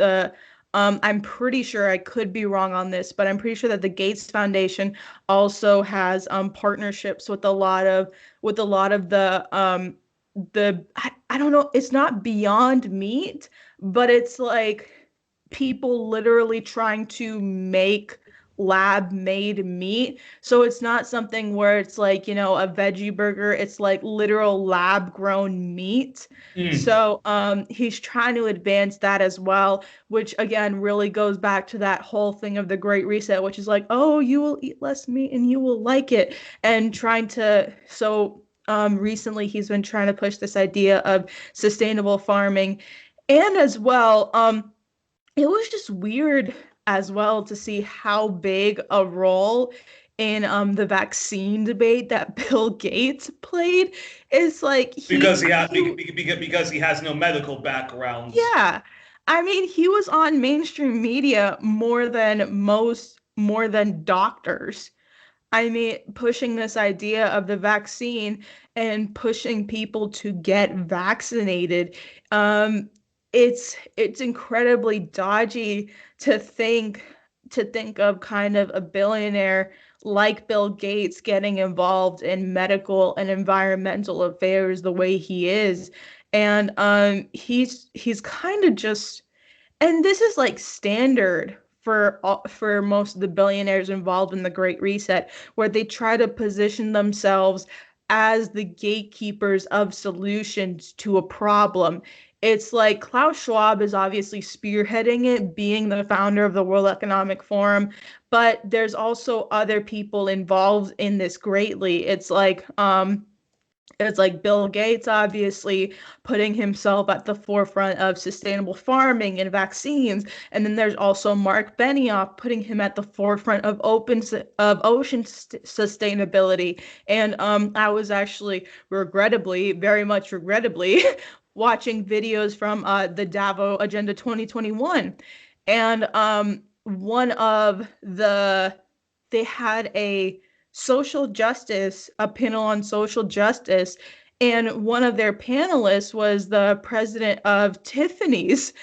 I'm pretty sure, I could be wrong on this, but I'm pretty sure that the Gates Foundation also has partnerships with a lot of I don't know, it's not Beyond Meat, but it's like people literally trying to make lab made meat. So it's not something where it's like, a veggie burger, it's like literal lab grown meat. Mm. So he's trying to advance that as well, which again really goes back to that whole thing of the Great Reset, which is like, oh, you will eat less meat and you will like it. And trying to recently he's been trying to push this idea of sustainable farming. And as well, it was just weird as well to see how big a role in the vaccine debate that Bill Gates played. It's like because he has no medical background. yeah. I mean, he was on mainstream media more than doctors. I mean, pushing this idea of the vaccine and pushing people to get vaccinated. It's incredibly dodgy to think of kind of a billionaire like Bill Gates getting involved in medical and environmental affairs the way he is. And he's kind of just, and this is like standard for most of the billionaires involved in the Great Reset, where they try to position themselves as the gatekeepers of solutions to a problem. It's like Klaus Schwab is obviously spearheading it, being the founder of the World Economic Forum, but there's also other people involved in this greatly. It's like Bill Gates obviously putting himself at the forefront of sustainable farming and vaccines, and then there's also Mark Benioff putting him at the forefront of ocean sustainability. And I was actually very much regrettably, watching videos from the Davos Agenda 2021, and they had a panel on social justice, and one of their panelists was the president of Tiffany's.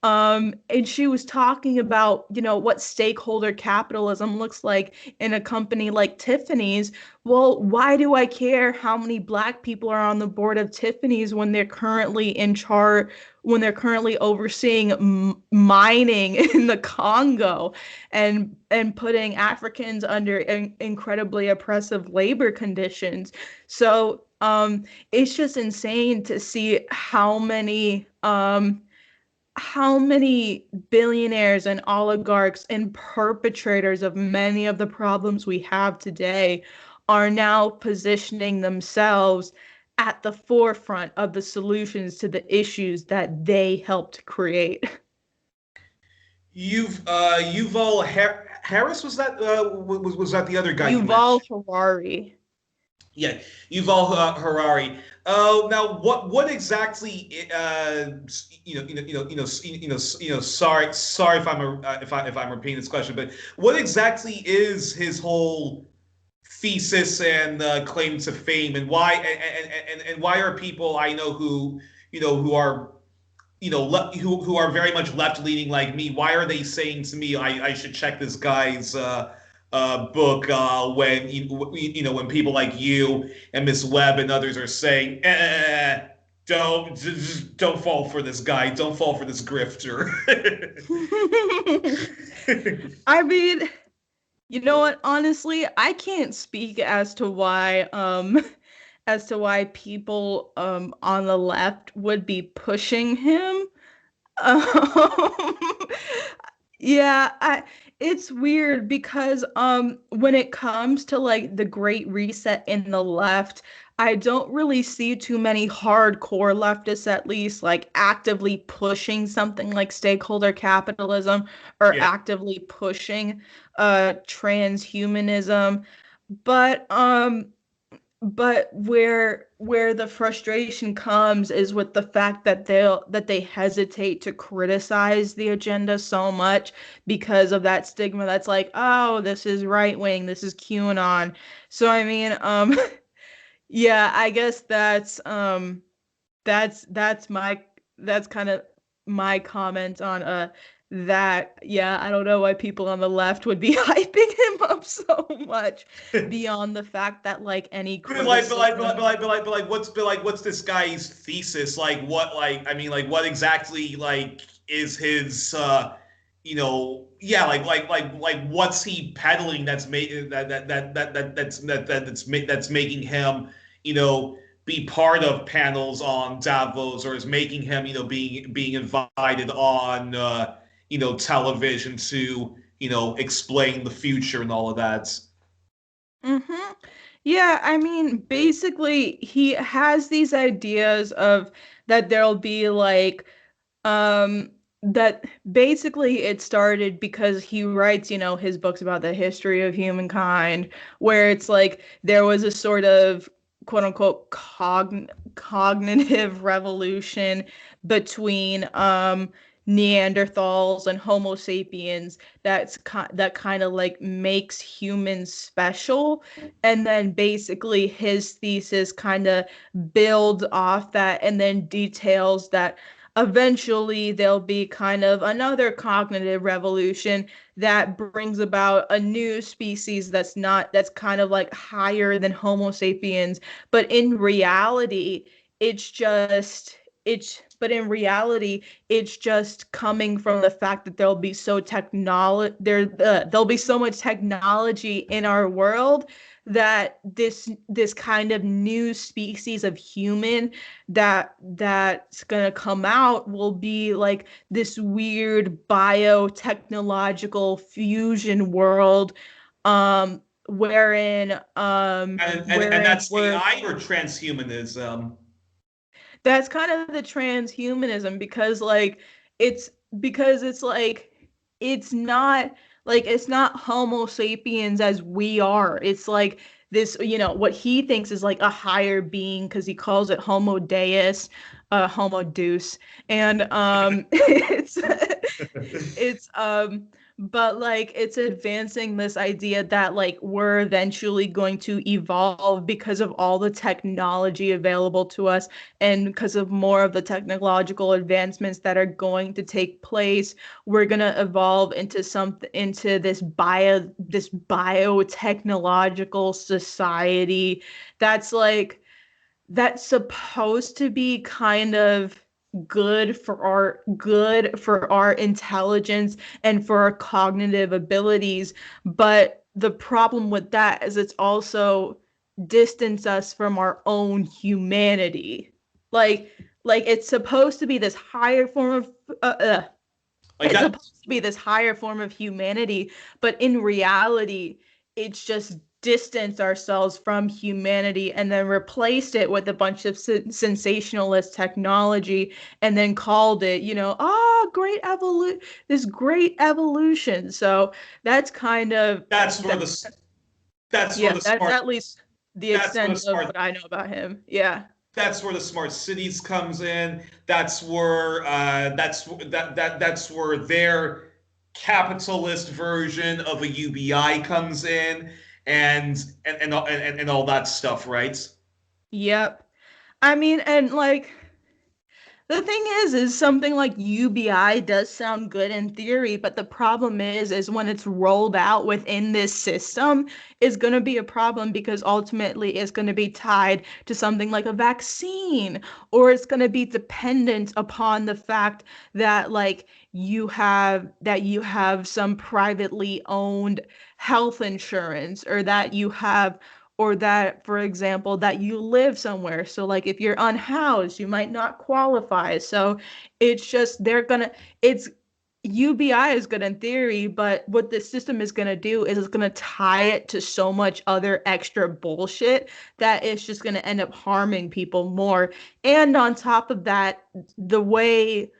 And she was talking about, what stakeholder capitalism looks like in a company like Tiffany's. Well, why do I care how many Black people are on the board of Tiffany's when they're currently overseeing mining in the Congo and putting Africans under incredibly oppressive labor conditions? So it's just insane to see how many billionaires and oligarchs and perpetrators of many of the problems we have today are now positioning themselves at the forefront of the solutions to the issues that they helped create. Yuval Harris, was that the other guy? Yuval Harari. Yeah, Yuval Harari. Now, what exactly? Sorry if I'm repeating this question, but what exactly is his whole thesis and claim to fame, and why and why are people I know who are who are very much left leaning like me? Why are they saying to me I should check this guy's book when when people like you and Miss Webb and others are saying don't fall for this guy, don't fall for this grifter. I mean, you know what, honestly, I can't speak as to why people on the left would be pushing him. Um, yeah, it's weird because when it comes to like the Great Reset in the left, I don't really see too many hardcore leftists, at least, like actively pushing something like stakeholder capitalism or Yeah. actively pushing transhumanism. But where the frustration comes is with the fact that they hesitate to criticize the agenda so much because of that stigma that's like, oh, this is right wing, this is QAnon. So I mean, yeah, I guess that's kind of my comment on that. Yeah, I don't know why people on the left would be hyping him up so much beyond the fact that like any criticism. What's this guy's thesis? Like, what, like, I mean, like, what exactly, like, is his, yeah, what's he peddling that's made that's making him, be part of panels on Davos, or is making him, being invited on, television to, explain the future and all of that. Mm-hmm. Yeah, I mean, basically, he has these ideas of that there'll be like, that basically it started because he writes, his books about the history of humankind, where it's like there was a sort of quote unquote cognitive revolution between Neanderthals and Homo sapiens that kind of like makes humans special. And then basically his thesis kind of builds off that and then details that eventually there'll be kind of another cognitive revolution that brings about a new species that's kind of like higher than Homo sapiens, but in reality it's just it's but in reality it's just coming from the fact that there'll be so much technology in our world that this kind of new species of human that's going to come out will be like this weird biotechnological fusion world, wherein And wherein that's we're AI or transhumanism? that's kind of the transhumanism it's because it's like it's not it's not Homo sapiens as we are. It's like this, what he thinks is like a higher being because he calls it Homo Deus, Homo Deus, and it's but like it's advancing this idea that like we're eventually going to evolve because of all the technology available to us and because of more of the technological advancements that are going to take place. We're going to evolve into this biotechnological society that's like that's supposed to be kind of good for our intelligence and for our cognitive abilities. But the problem with that is it's also distance us from our own humanity. like it's supposed to be this higher form of Like it's that. supposed to be this higher form of humanity, but in reality, it's just distanced ourselves from humanity and then replaced it with a bunch of sensationalist technology and then called it, this great evolution. So that's kind of That's where that. the that's where Yeah, the that's smart at least the that's where the extent of smart what I know about him. Yeah. that's where the smart cities comes in. That's where their capitalist version of a UBI comes in, and all that stuff, right? Yep. I mean, and like the thing is something like UBI does sound good in theory, but the problem is when it's rolled out within this system, is going to be a problem because ultimately it's going to be tied to something like a vaccine, or it's going to be dependent upon the fact that like you have some privately owned health insurance, or that, for example, that you live somewhere. So like if you're unhoused, you might not qualify. So it's just it's UBI is good in theory, but what the system is going to do is it's going to tie it to so much other extra bullshit that it's just going to end up harming people more. And on top of that, the way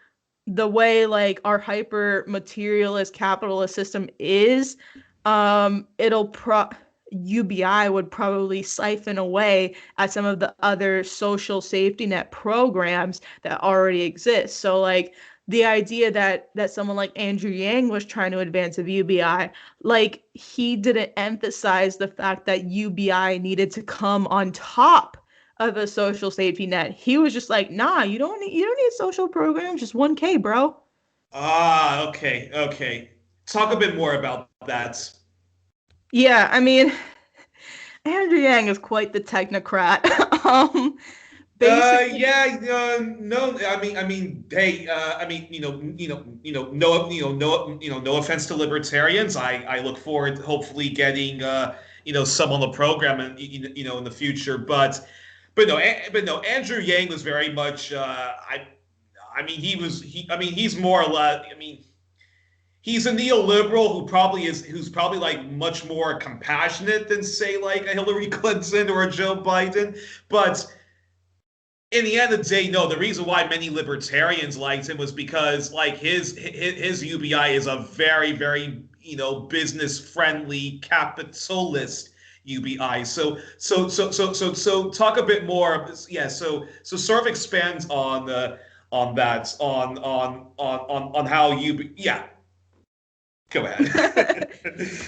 like our hyper materialist capitalist system is, it'll UBI would probably siphon away at some of the other social safety net programs that already exist. So like the idea that someone like Andrew Yang was trying to advance of UBI, like he didn't emphasize the fact that UBI needed to come on top of a social safety net. He was just like, nah, you don't need social programs, just 1K, bro. Ah, okay, okay. Talk a bit more about that. Yeah, I mean, Andrew Yang is quite the technocrat. Basically, Yeah, no, hey, no offense to libertarians. I look forward to hopefully getting, some on the program, and in the future. But no, Andrew Yang was very much, he's more or less, he's a neoliberal who's probably like much more compassionate than say like a Hillary Clinton or a Joe Biden, but in the end of the day, no, the reason why many libertarians liked him was because like his UBI is a very, very, business friendly capitalist UBI. So talk a bit more. Yeah. So sort of expands on that on how yeah. Go ahead.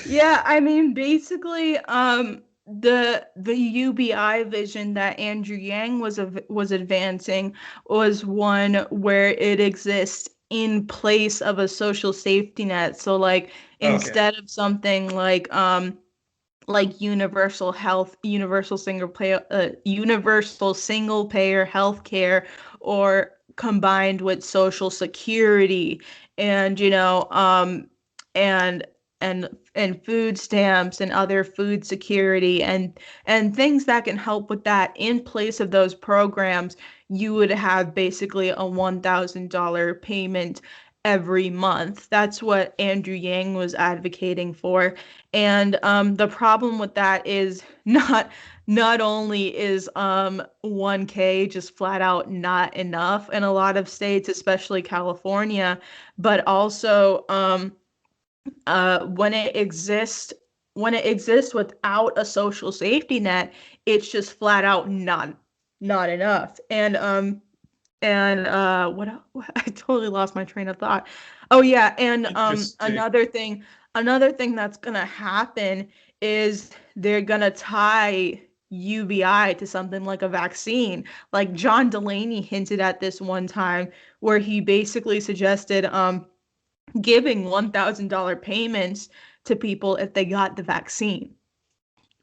yeah, I mean, basically, the UBI vision that Andrew Yang was advancing was one where it exists in place of a social safety net. So like Okay. instead of something like universal health, universal single payer health care, or combined with social security, and and and food stamps and other food security, and things that can help with that. In place of those programs, you would have basically a $1,000 payment every month. That's what Andrew Yang was advocating for. And the problem with that is not only is 1K just flat out not enough in a lot of states, especially California, but also when it exists without a social safety net, it's just flat out not enough. And what I totally lost my train of thought. Oh yeah, and Interesting. another thing that's gonna happen is they're gonna tie UBI to something like a vaccine. Like John Delaney hinted at this one time, where he basically suggested giving $1,000 payments to people if they got the vaccine.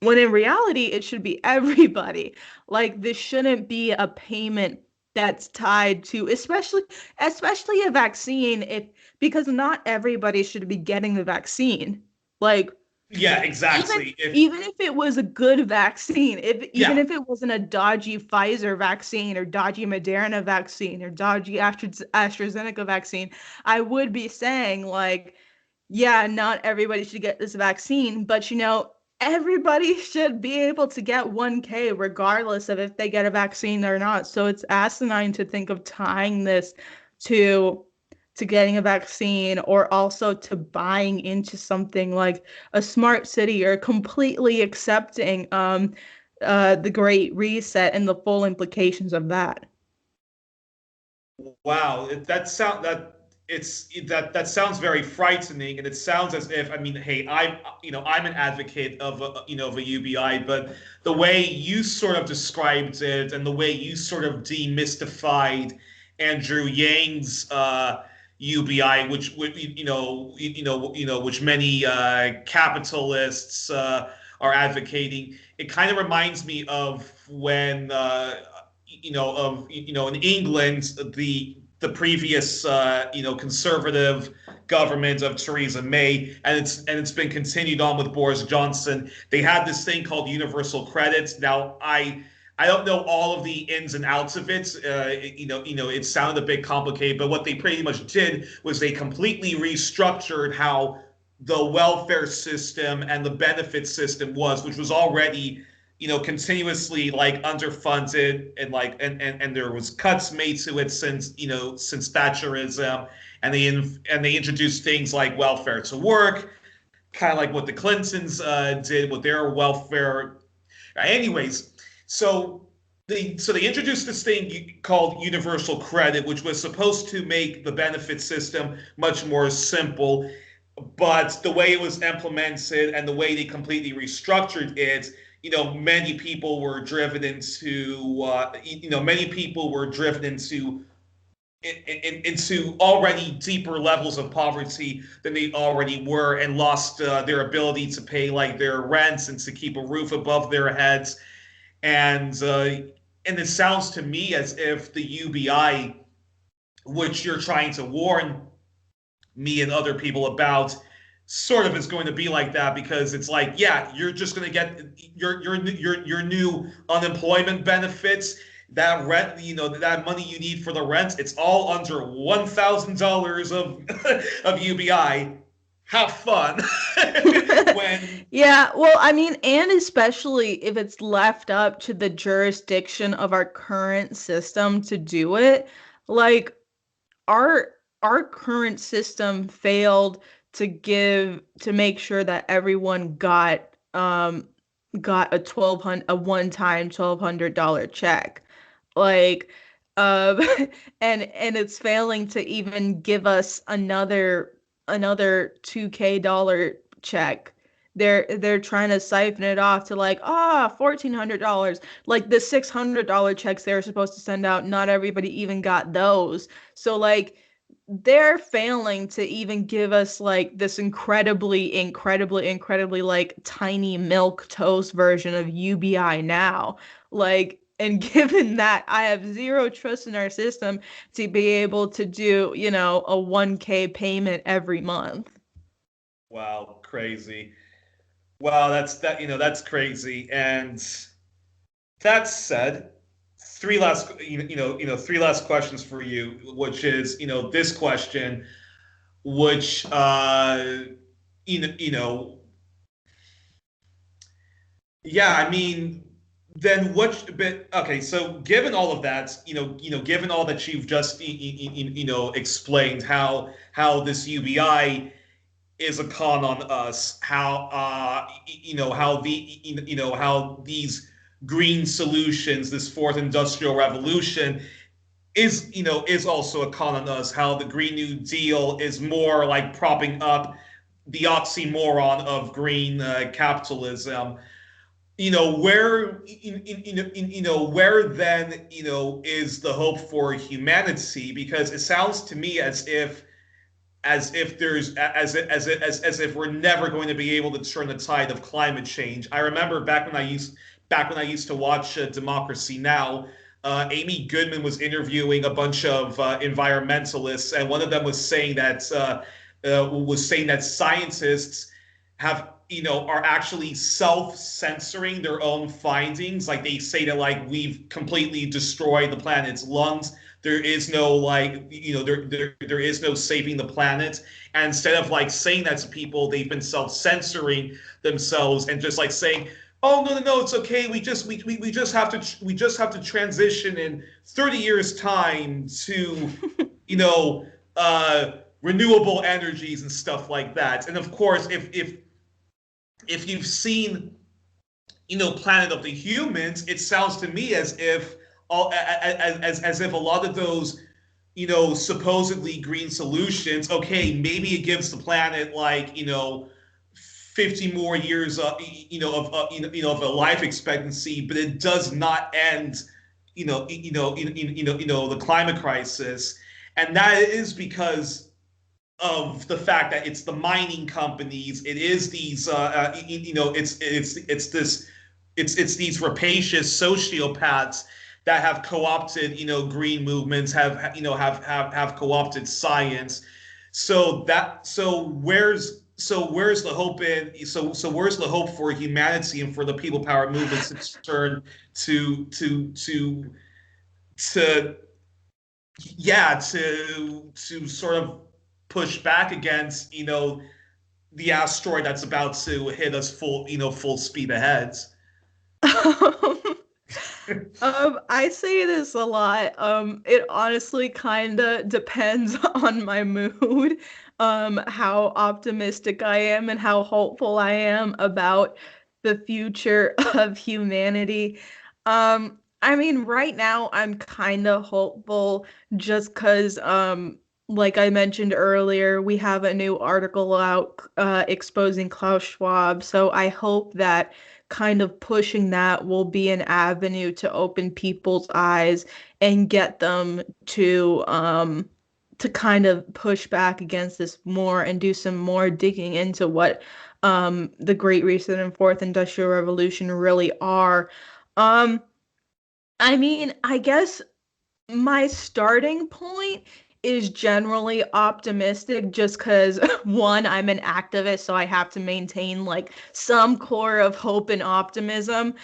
When in reality, it should be everybody. Like this shouldn't be a payment that's tied to, especially a vaccine, if because not everybody should be getting the vaccine. Like Yeah, even exactly. even if it was a good vaccine, even Yeah, if it wasn't a dodgy Pfizer vaccine or dodgy Moderna vaccine or dodgy AstraZeneca vaccine, I would be saying like, yeah, not everybody should get this vaccine, but everybody should be able to get 1K regardless of if they get a vaccine or not. So it's asinine to think of tying this to getting a vaccine, or also to buying into something like a smart city, or completely accepting the Great Reset and the full implications of that. wow. That sounds very frightening, and it sounds as if hey, I'm an advocate of a UBI, but the way you sort of described it and the way you sort of demystified Andrew Yang's UBI, which many capitalists are advocating, it kind of reminds me of when in England, the previous conservative government of Theresa May, and it's been continued on with Boris Johnson. They had this thing called universal credit. Now, I don't know all of the ins and outs of it. It sounded a bit complicated, but what they pretty much did was they completely restructured how the welfare system and the benefit system was, which was already, continuously like underfunded, and there was cuts made to it since Thatcherism, and they introduced things like welfare to work, kind of like what the Clintons did with their welfare. Anyways, so they introduced this thing called universal credit, which was supposed to make the benefit system much more simple. But the way it was implemented and the way they completely restructured it, many people were driven into into already deeper levels of poverty than they already were, and lost their ability to pay like their rents and to keep a roof above their heads. And it sounds to me as if the UBI, which you're trying to warn me and other people about, sort of is going to be like that, because it's like, yeah, you're just going to get your new unemployment benefits, that rent, that money you need for the rent, it's all under $1,000 of UBI. Have fun. Yeah, well, I mean, and especially if it's left up to the jurisdiction of our current system to do it, like our current system failed to make sure that everyone got a one-time $1,200 check, like and it's failing to even give us another $2K check. They're trying to siphon it off to like, $1,400, like the $600 checks they were supposed to send out. Not everybody even got those. So like they're failing to even give us like this incredibly like tiny milk toast version of UBI now. Like, and given that I have zero trust in our system to be able to do, a 1K payment every month. Wow, crazy. Wow, that's crazy. And that said, three last questions for you, which is, this question, which yeah, I mean, then okay, so given all of that, given all that you've just explained, how this UBI is a con on us, how how these green solutions, this fourth industrial revolution is also a con on us, how the Green New Deal is more like propping up the oxymoron of green capitalism. Where where then is the hope for humanity? Because it sounds to me as if we're never going to be able to turn the tide of climate change. I remember back when I used to watch Democracy Now!, Amy Goodman was interviewing a bunch of environmentalists, and one of them was saying that scientists are actually self-censoring their own findings. Like, they say that like we've completely destroyed the planet's lungs. There is no there is no saving the planet. And instead of like saying that to people, they've been self-censoring themselves and just like saying, oh, no, it's okay. We just have to transition in 30 years time to renewable energies and stuff like that. And of course, if you've seen Planet of the Humans, it sounds to me as if as if a lot of those supposedly green solutions, okay, maybe it gives the planet like 50 more years of a life expectancy, but it does not end the climate crisis. And that is because of the fact that it's the mining companies, it is these it's these rapacious sociopaths that have co-opted green movements, have co-opted science. So where's the hope where's the hope for humanity and for the people power movements to turn to to sort of push back against the asteroid that's about to hit us full speed ahead. I say this a lot. It honestly kind of depends on my mood, how optimistic I am and how hopeful I am about the future of humanity. I mean, right now I'm kind of hopeful just because, like I mentioned earlier, we have a new article out exposing Klaus Schwab. So I hope that kind of pushing that will be an avenue to open people's eyes and get them to kind of push back against this more and do some more digging into what the Great Reset and Fourth Industrial Revolution really are. Um, I mean, I guess my starting point is generally optimistic just because one, I'm an activist, so I have to maintain like some core of hope and optimism.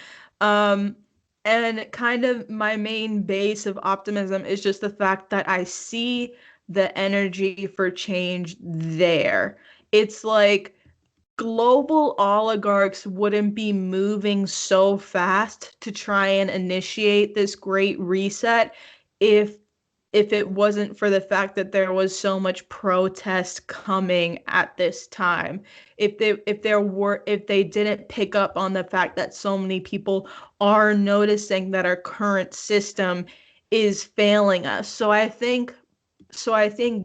Um, and kind of my main base of optimism is just the fact that I see the energy for change there. It's like global oligarchs wouldn't be moving so fast to try and initiate this great reset if it wasn't for the fact that there was so much protest coming at this time. If they didn't pick up on the fact that so many people are noticing that our current system is failing us. So I think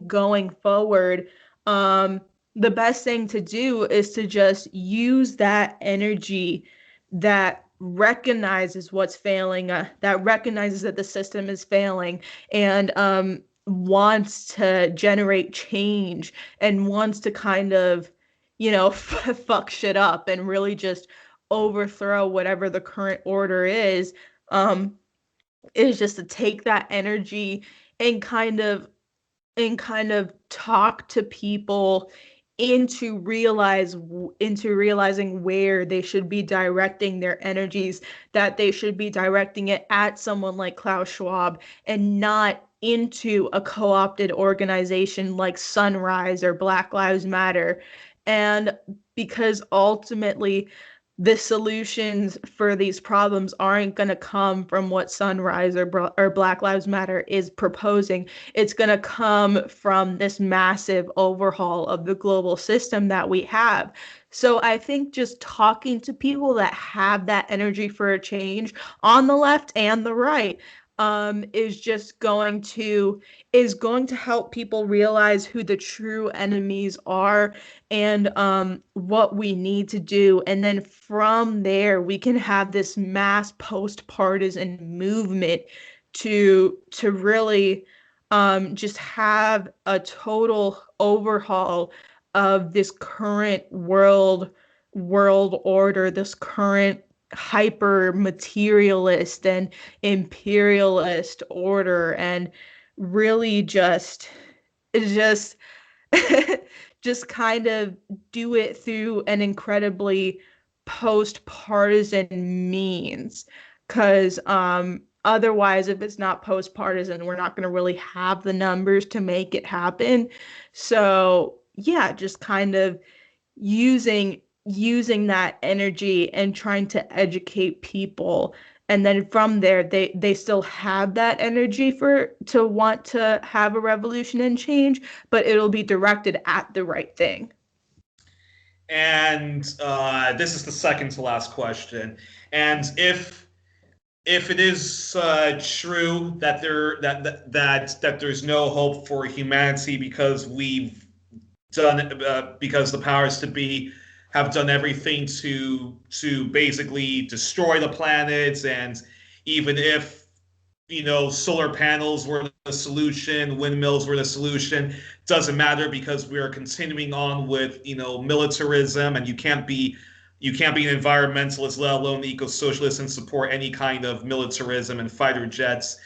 going forward, the best thing to do is to just use that energy that recognizes what's failing, that recognizes that the system is failing, and wants to generate change and wants to kind of, fuck shit up and really just overthrow whatever the current order um, is just to take that energy and kind of talk to people into realizing where they should be directing their energies, that they should be directing it at someone like Klaus Schwab and not into a co-opted organization like Sunrise or Black Lives Matter. And because ultimately the solutions for these problems aren't going to come from what Sunrise or Black Lives Matter is proposing. It's going to come from this massive overhaul of the global system that we have. So I think just talking to people that have that energy for a change on the left and the right is going to help people realize who the true enemies are and what we need to do. And then from there, we can have this mass post-partisan movement to really just have a total overhaul of this current world order, this current hyper materialist and imperialist order, and really just just kind of do it through an incredibly post-partisan means, because otherwise, if it's not post-partisan, we're not going to really have the numbers to make it happen. So yeah, just kind of using that energy and trying to educate people, and then from there they still have that energy to want to have a revolution and change, but it'll be directed at the right thing. And this is the second to last question. And if it is true that there's no hope for humanity because because the powers to be have done everything to basically destroy the planet, and even if solar panels were the solution, windmills were the solution, doesn't matter because we are continuing on with militarism, and you can't be an environmentalist, let alone eco-socialist, and support any kind of militarism and fighter jets.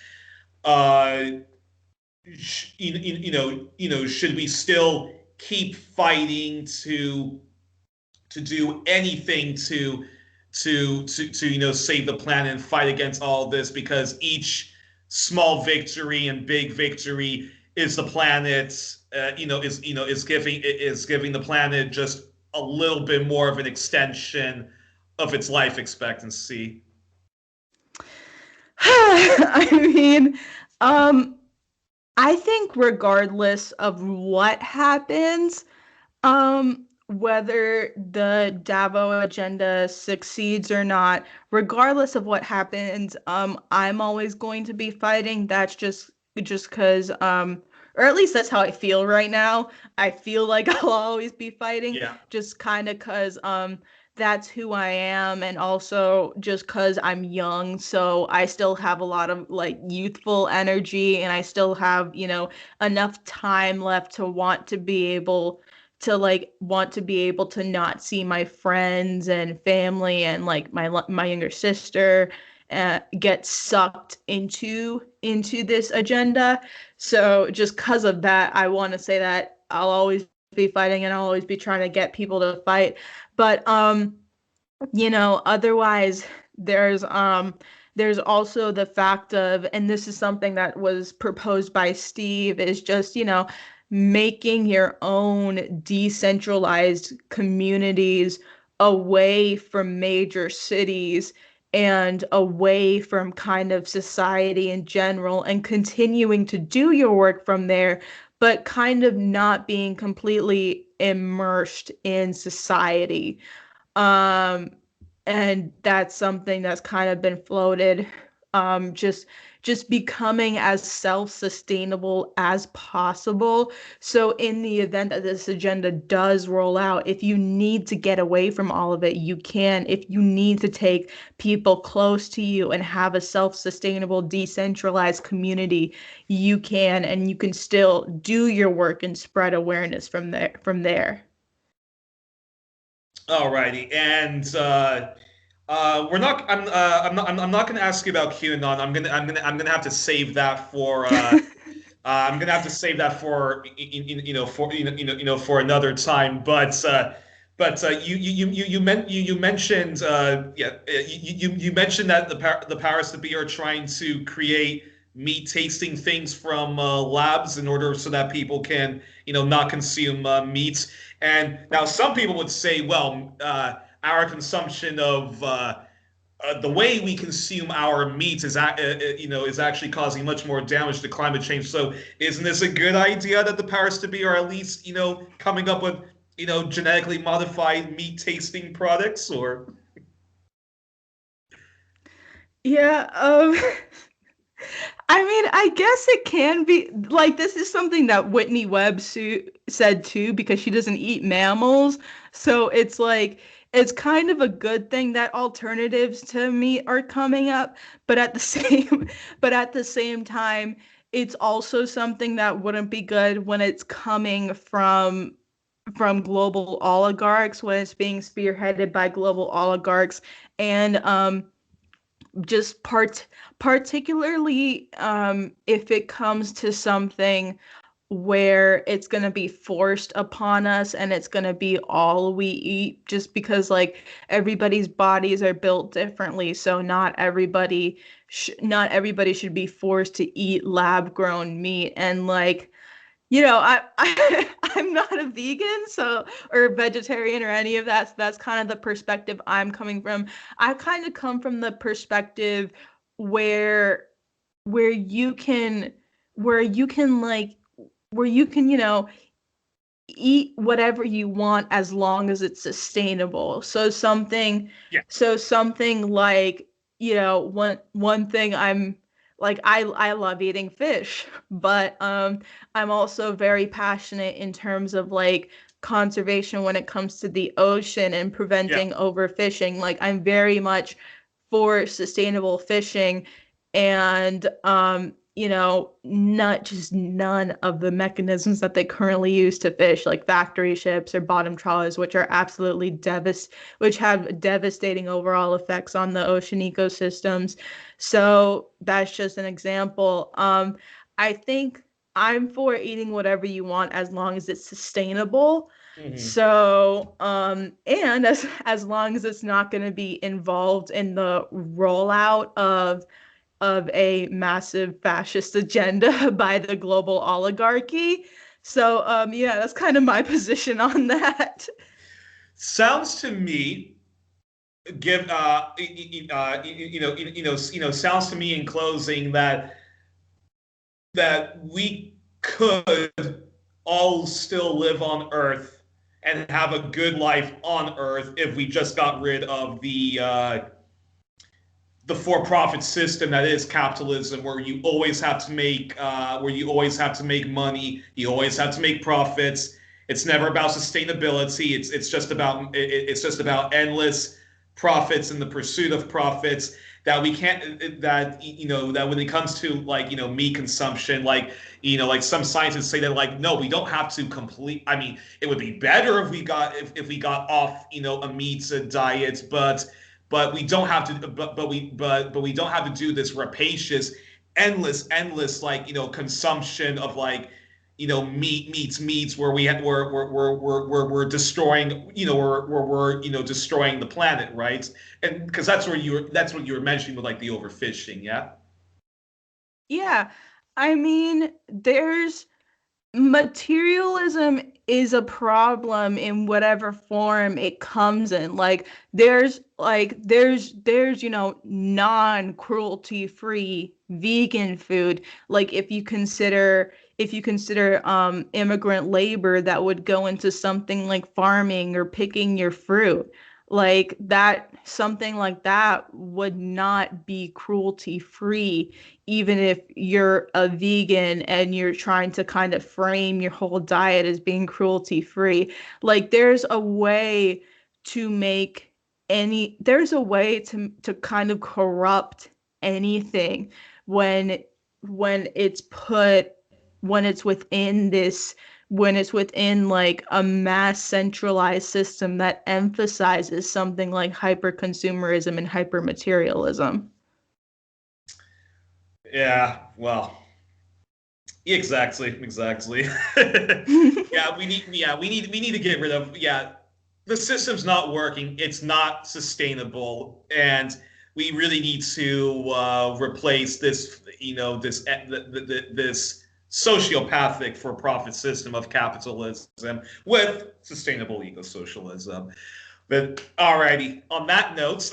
Should we still keep fighting to do anything to save the planet and fight against all this, because each small victory and big victory is the planet is giving the planet just a little bit more of an extension of its life expectancy. I mean, I think regardless of what happens, whether the Davos agenda succeeds or not, regardless of what happens, I'm always going to be fighting. That's just because, or at least that's how I feel right now. I feel like I'll always be fighting, just kind of because, that's who I am, and also just because I'm young, so I still have a lot of like youthful energy, and I still have, enough time left to want to be able to not see my friends and family and like my younger sister get sucked into this agenda. So just because of that, I want to say that I'll always be fighting, and I'll always be trying to get people to fight. But otherwise there's also the fact of, and this is something that was proposed by Steve, is just, making your own decentralized communities away from major cities and away from kind of society in general, and continuing to do your work from there, but kind of not being completely immersed in society. And that's something that's kind of been floated, just becoming as self-sustainable as possible. So in the event that this agenda does roll out, if you need to get away from all of it, you can. If you need to take people close to you and have a self-sustainable, decentralized community, you can, and you can still do your work and spread awareness from there. Alrighty, and we're not. I'm not going to ask you about QAnon. I'm gonna have to save that for. I'm gonna have to save that for for another time. But you mentioned you mentioned that the powers that be are trying to create meat tasting things from labs in order so that people can not consume meat. And now some people would say, well, our consumption of the way we consume our meat is actually causing much more damage to climate change. So isn't this a good idea that the powers to be are at least coming up with genetically modified meat tasting products? Or yeah, I mean, I guess it can be like, this is something that Whitney Webb said too, because she doesn't eat mammals. So it's like, it's kind of a good thing that alternatives to meat are coming up, but at the same time, it's also something that wouldn't be good when it's coming from global oligarchs, when it's being spearheaded by global oligarchs, and just particularly if it comes to something where it's going to be forced upon us and it's going to be all we eat, just because like everybody's bodies are built differently, so not everybody should be forced to eat lab grown meat. And like, I'm not a vegan, or a vegetarian or any of that. So that's kind of the perspective I'm coming from. I kind of come from the perspective where you can eat whatever you want as long as it's sustainable. So something like, one thing I'm like, I love eating fish, but I'm also very passionate in terms of like conservation when it comes to the ocean and preventing overfishing. Like, I'm very much for sustainable fishing, and not just none of the mechanisms that they currently use to fish, like factory ships or bottom trawlers, which are absolutely which have devastating overall effects on the ocean ecosystems. So that's just an example. I think I'm for eating whatever you want as long as it's sustainable. Mhm. So, and as long as it's not going to be involved in the rollout of a massive fascist agenda by the global oligarchy. So, yeah, that's kind of my position on that. Sounds to me, sounds to me in closing that we could all still live on Earth and have a good life on Earth if we just got rid of the for-profit system that is capitalism, where you always have to make money, you always have to make profits. It's never about sustainability. It's just about endless profits and the pursuit of profits. That we can't that when it comes to meat consumption, like some scientists say that no, we don't have to complete. I mean, it would be better if we got off a meat diet, but we don't have to but we don't have to do this rapacious endless consumption of meats where we're destroying we're destroying the planet, right? And because that's what you were mentioning with the overfishing. Yeah. Yeah. I mean, there's materialism is a problem in whatever form it comes in. There's non-cruelty free vegan food. Like if you consider immigrant labor that would go into something like farming or picking your fruit, like that, something like that would not be cruelty free, even if you're a vegan and you're trying to kind of frame your whole diet as being cruelty free. Like there's a way there's a way to kind of corrupt anything when it's put when it's within this when it's within like a mass centralized system that emphasizes something like hyper consumerism and hyper materialism. Yeah. Well. Exactly. We need to get rid of the system's not working. It's not sustainable, and we really need to replace this sociopathic for-profit system of capitalism with sustainable eco-socialism. But alrighty, on that note,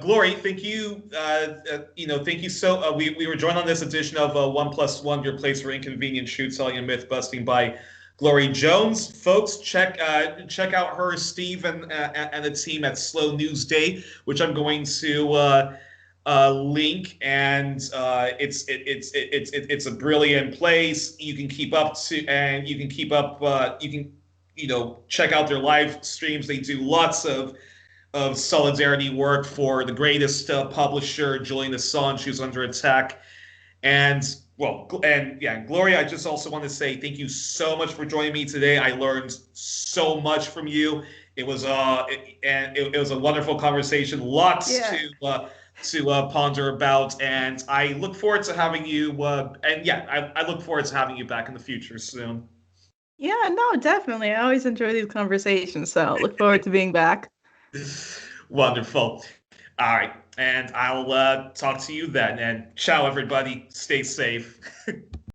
Glory, thank you. Thank you we were joined on this edition of 1+1: Your Place for Inconvenient Truth Telling and Myth Busting by Glory Jones. Folks, check out her, Steve, and the team at Slow News Day, which I'm going to link, and it's a brilliant place. You can keep up check out their live streams. They do lots of solidarity work for the greatest publisher, Julian Assange, who's under attack. And Gloria, I just also want to say thank you so much for joining me today. I learned so much from you. It was it was a wonderful conversation. Lots to ponder about, and I look forward to having you. I look forward to having you back in the future soon. Yeah, no, definitely. I always enjoy these conversations, so look forward to being back. Wonderful. All right, and I'll talk to you then. And ciao, everybody. Stay safe.